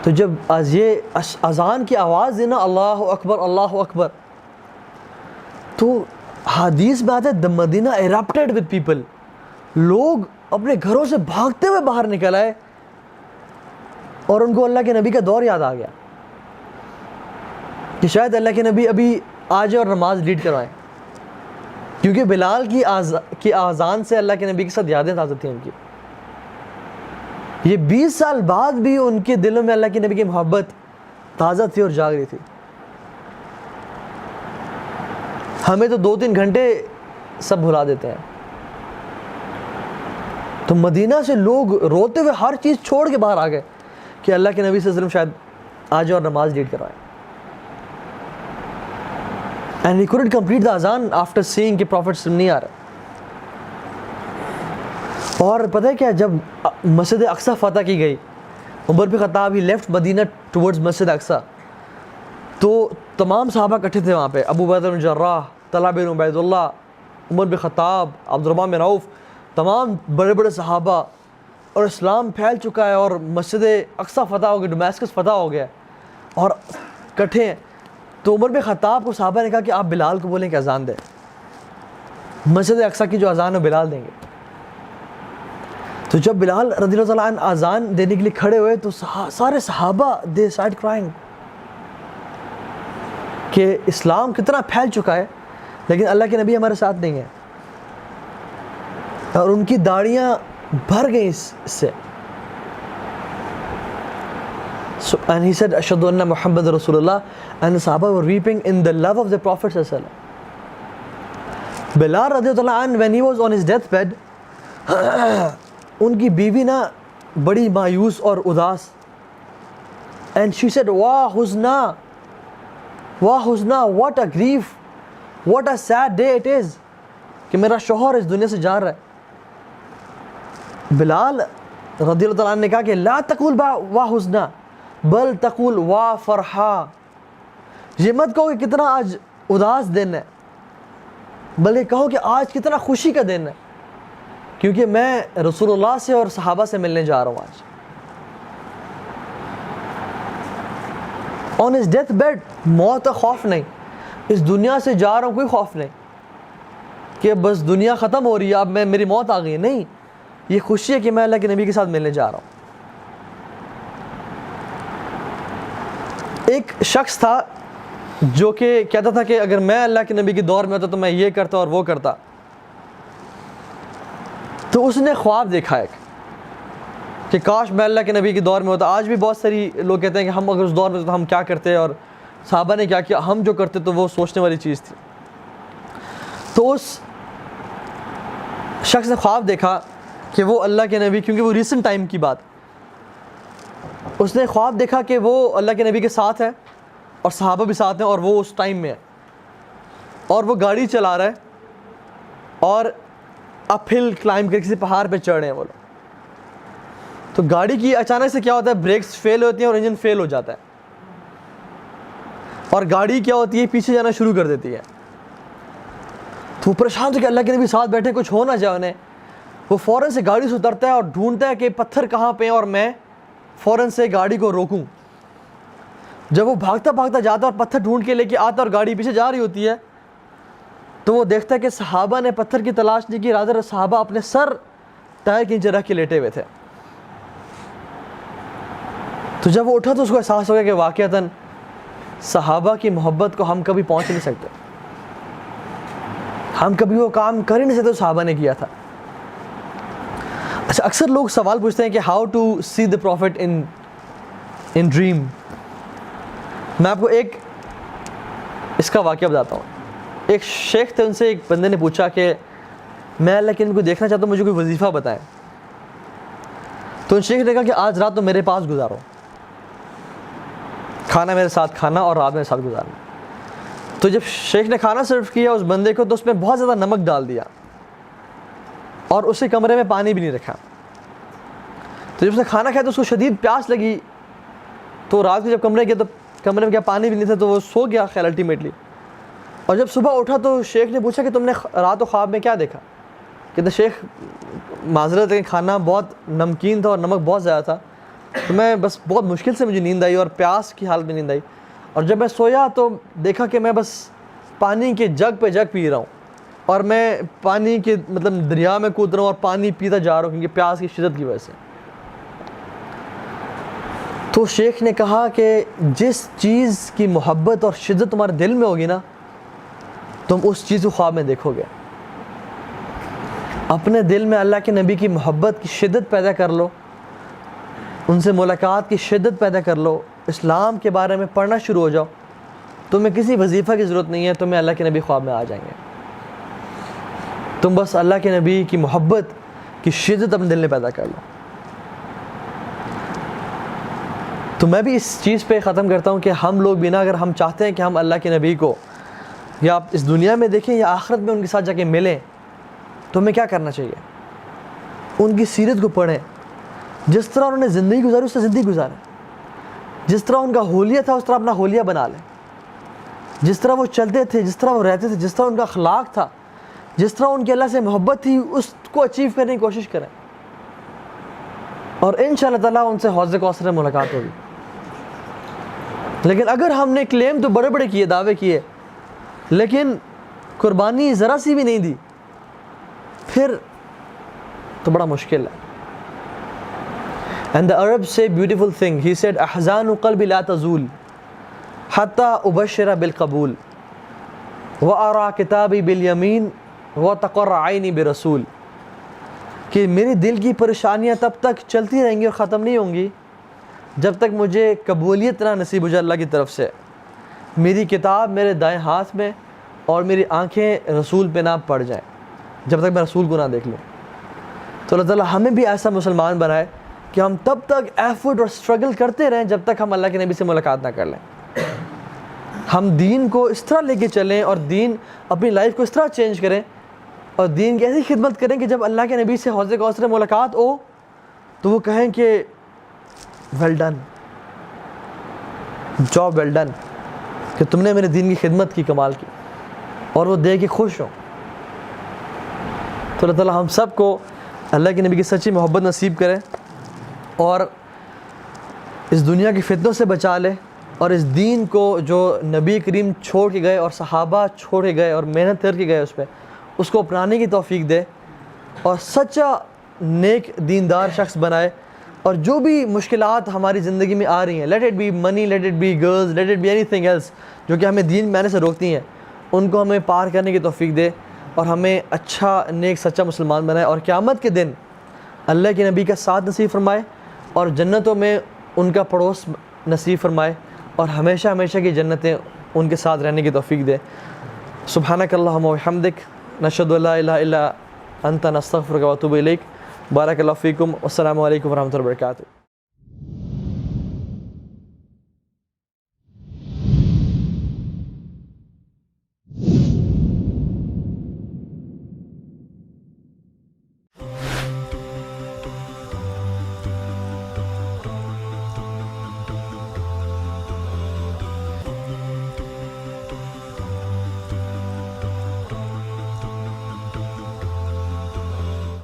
تو جب یہ اذان کی آواز دینا اللہ اکبر اللہ اکبر, تو حدیث میں آتا ہے the Medina erupted with people, لوگ اپنے گھروں سے بھاگتے ہوئے باہر نکل آئے اور ان کو اللہ کے نبی کا دور یاد آ گیا کہ شاید اللہ کے نبی ابھی آ جائے اور نماز لیڈ کروائیں, کیونکہ بلال کی اذان سے اللہ کے نبی کے ساتھ یادیں تازہ تھیں ان کی. یہ 20 سال بعد بھی ان کے دلوں میں اللہ کے نبی کی محبت تازہ تھی اور جاگ رہی تھی. ہمیں تو 2-3 گھنٹے سب بھلا دیتے ہیں. تو مدینہ سے لوگ روتے ہوئے ہر چیز چھوڑ کے باہر آ گئے کہ اللہ کے نبی صلی اللہ علیہ وسلم شاید آ جائے اور نماز لیڈ کروائے. And he couldn't complete the azan after seeing کہ پروفٹ نہیں آ رہا. اور پتہ ہے کیا, جب مسجد اقصی فتح کی گئی, عمر بن خطاب ہی لیفٹ مدینہ ٹورڈز مسجد اقصی, تو تمام صحابہ اکٹھے تھے وہاں پہ. ابو بکر بن جراح, طلحہ بن عبید اللہ, عمر بن خطاب, عبد الرحمن بن عوف, تمام بڑے بڑے صحابہ. اور اسلام پھیل چکا ہے اور مسجد اقصی فتح ہو گیا, ڈمیسکس فتح ہو گیا اور کٹھے ہیں. تو عمر بن خطاب کو صحابہ نے کہا کہ آپ بلال کو بولیں کہ اذان دیں, مسجد اقصی کی جو اذان ہے بلال دیں گے. تو جب بلال رضی اللہ تعالیٰ عنہ اذان دینے کے لیے کھڑے ہوئے تو سارے صحابہ دے اسٹارٹ کرائنگ کہ اسلام کتنا پھیل چکا ہے لیکن اللہ کے نبی ہمارے ساتھ نہیں ہیں. اور ان کی داڑیاں بھر گئیں اس سے. And he said, Ashhadu anna Muhammad Rasulullah, and the Sahaba were weeping in the love of the Prophet sallallahu alaihi wasallam. Bilal radiyallahu anhu, when he was on his deathbed, ان کی بیوی نا بڑی مایوس اور اداس, and she said, واہ حزنا, واہ حزنا, what a grief, what a sad day it is کہ میرا شوہر اس دنیا سے جا رہا ہے. بلال رضی اللہ تعالیٰ عنہ نے کہا کہ لا تقول واہ حزنا بل تقول واہ فرحا, یہ مت کہو کہ کتنا آج اداس دن ہے, بلکہ کہو کہ آج کتنا خوشی کا دن ہے کیونکہ میں رسول اللہ سے اور صحابہ سے ملنے جا رہا ہوں آج. آن ہز ڈیتھ بیڈ, موت کا خوف نہیں, اس دنیا سے جا رہا ہوں کوئی خوف نہیں کہ بس دنیا ختم ہو رہی ہے اب میری موت آ گئی ہے, نہیں, یہ خوشی ہے کہ میں اللہ کے نبی کے ساتھ ملنے جا رہا ہوں. ایک شخص تھا جو کہ کہتا تھا کہ اگر میں اللہ کے نبی کے دور میں ہوتا تو میں یہ کرتا اور وہ کرتا. تو اس نے خواب دیکھا ایک کہ کاش میں اللہ کے نبی کے دور میں ہوتا. آج بھی بہت ساری لوگ کہتے ہیں کہ ہم اگر اس دور میں ہوتے تو ہم کیا کرتے, اور صحابہ نے کیا کیا, ہم جو کرتے تو وہ سوچنے والی چیز تھی. تو اس شخص نے خواب دیکھا کہ وہ اللہ کے نبی, کیونکہ وہ ریسنٹ ٹائم کی بات, اس نے خواب دیکھا کہ وہ اللہ کے نبی کے ساتھ ہے اور صحابہ بھی ساتھ ہیں اور وہ اس ٹائم میں ہے اور وہ گاڑی چلا رہا ہے اور اپ ہل کلائم کر کسی پہاڑ پہ چڑھ رہے ہیں وہ لوگ. تو گاڑی کی اچانک سے کیا ہوتا ہے, بریکس فیل ہوتی ہیں اور انجن فیل ہو جاتا ہے اور گاڑی کیا ہوتی ہے پیچھے جانا شروع کر دیتی ہے. تو وہ پریشان تھا کہ اللہ کے نبی ساتھ بیٹھے کچھ ہو نہ جائے انہیں. وہ فوراً سے گاڑی سے اترتا ہے اور ڈھونڈتا ہے کہ پتھر کہاں پہ ہیں اور میں فوراً سے گاڑی کو روکوں. جب وہ بھاگتا بھاگتا جاتا ہے اور پتھر ڈھونڈ کے لے کے آتا اور گاڑی پیچھے جا رہی ہوتی ہے تو وہ دیکھتا ہے کہ صحابہ نے پتھر کی تلاش نہیں کی, رادر صحابہ اپنے سر ٹائر کے نیچے رکھ کے لیٹے ہوئے تھے. تو جب وہ اٹھا تو اس کو احساس ہو گیا کہ واقعتاً صحابہ کی محبت کو ہم کبھی پہنچ نہیں سکتے, ہم کبھی وہ کام کر ہی نہیں سکتے جو صحابہ نے کیا تھا. اچھا, اکثر لوگ سوال پوچھتے ہیں کہ how to see the prophet in dream. میں آپ کو ایک اس کا واقعہ بتاتا ہوں. ایک شیخ تھے, ان سے ایک بندے نے پوچھا کہ میں اللہ کے نبی کو دیکھنا چاہتا ہوں, مجھے کوئی وظیفہ بتائیں. تو ان شیخ نے کہا کہ آج رات تو میرے پاس گزارو, کھانا میرے ساتھ کھانا اور رات میرے ساتھ گزارنا. تو جب شیخ نے کھانا سرو کیا اس بندے کو تو اس میں بہت زیادہ نمک ڈال دیا اور اسے کمرے میں پانی بھی نہیں رکھا. تو جب اس نے کھانا کھایا تو اس کو شدید پیاس لگی, تو رات کو جب کمرے گیا تو کمرے میں کیا پانی بھی نہیں تھا, تو وہ سو گیا خیر الٹیمیٹلی. اور جب صبح اٹھا تو شیخ نے پوچھا کہ تم نے رات و خواب میں کیا دیکھا. کہتے شیخ معذرت ہے کہ کھانا بہت نمکین تھا اور نمک بہت زیادہ تھا, تو میں بس بہت مشکل سے مجھے نیند آئی اور پیاس کی حالت میں نیند آئی, اور جب میں سویا تو دیکھا کہ میں بس پانی کے جگ پہ جگ پی رہا ہوں اور میں پانی کے مطلب دریا میں کود رہا ہوں اور پانی پیتا جا رہا ہوں کیونکہ پیاس کی شدت کی وجہ سے. تو شیخ نے کہا کہ جس چیز کی محبت اور شدت تمہارے دل میں ہوگی نا تم اس چیز کو خواب میں دیکھو گے. اپنے دل میں اللہ کے نبی کی محبت کی شدت پیدا کر لو, ان سے ملاقات کی شدت پیدا کر لو, اسلام کے بارے میں پڑھنا شروع ہو جاؤ, تمہیں کسی وظیفہ کی ضرورت نہیں ہے, تمہیں اللہ کے نبی خواب میں آ جائیں گے. تم بس اللہ کے نبی کی محبت کی کی شدت اپنے دل میں پیدا کر لو. تو میں بھی اس چیز پہ ختم کرتا ہوں کہ ہم لوگ بھی نا، اگر ہم چاہتے ہیں کہ ہم اللہ کے نبی کو یا آپ اس دنیا میں دیکھیں یا آخرت میں ان کے ساتھ جا کے ملیں، تو ہمیں کیا کرنا چاہیے؟ ان کی سیرت کو پڑھیں. جس طرح انہوں نے زندگی گزاری اس طرح زندگی گزاریں. جس طرح ان کا حولیہ تھا اس طرح اپنا حولیہ بنا لیں. جس طرح وہ چلتے تھے، جس طرح وہ رہتے تھے، جس طرح ان کا اخلاق تھا، جس طرح ان کی اللہ سے محبت تھی، اس کو اچیو کرنے کی کوشش کریں. اور انشاءاللہ تعالیٰ ان سے حوض کوثر میں ملاقات ہوگی. لیکن اگر ہم نے کلیم تو بڑے بڑے کیے، دعوے کیے، لیکن قربانی ذرا سی بھی نہیں دی، پھر تو بڑا مشکل ہے. And the Arabs say beautiful thing. He said احزان قلبی لا تزول حتی ابشر بالقبول وارى کتابی بالیمین وتقر عینی برسول. کہ میری دل کی پریشانیاں تب تک چلتی رہیں گی اور ختم نہیں ہوں گی جب تک مجھے قبولیت نہ نصیب ہو جائے اللہ کی طرف سے. میری کتاب میرے دائیں ہاتھ میں اور میری آنکھیں رسول پہ نہ پڑ جائیں جب تک میں رسول کو نہ دیکھ لوں. تو اللہ تعالیٰ ہمیں بھی ایسا مسلمان بنائے کہ ہم تب تک ایفرٹ اور اسٹرگل کرتے رہیں جب تک ہم اللہ کے نبی سے ملاقات نہ کر لیں. ہم دین کو اس طرح لے کے چلیں اور دین اپنی لائف کو اس طرح چینج کریں اور دین کی ایسی خدمت کریں کہ جب اللہ کے نبی سے حوض کوثر میں ملاقات ہو تو وہ کہیں کہ well done, job well done, کہ تم نے میرے دین کی خدمت کی، کمال کی، اور وہ دے کے خوش ہوں. تو اللہ تعالیٰ ہم سب کو اللہ کے نبی کی سچی محبت نصیب کرے اور اس دنیا کی فتنوں سے بچا لے، اور اس دین کو جو نبی کریم چھوڑ کے گئے اور صحابہ چھوڑ کے گئے اور محنت کر کے گئے اس پہ، اس کو اپنانے کی توفیق دے اور سچا نیک دیندار شخص بنائے. اور جو بھی مشکلات ہماری زندگی میں آ رہی ہیں، let it be money, let it be girls, let it be anything else جو کہ ہمیں دین میں آنے سے روکتی ہیں، ان کو ہمیں پار کرنے کی توفیق دے اور ہمیں اچھا نیک سچا مسلمان بنائے. اور قیامت کے دن اللہ کے نبی کا ساتھ نصیب فرمائے اور جنتوں میں ان کا پڑوس نصیب فرمائے اور ہمیشہ ہمیشہ کی جنتیں ان کے ساتھ رہنے کی توفیق دے. سبحانک اللہم و بحمدک، نشہد ان لا الہ الا انت، نستغفرک و اتوب الیک. بارک اللہ فیکم، السلام علیکم ورحمۃ اللہ وبرکاتہ.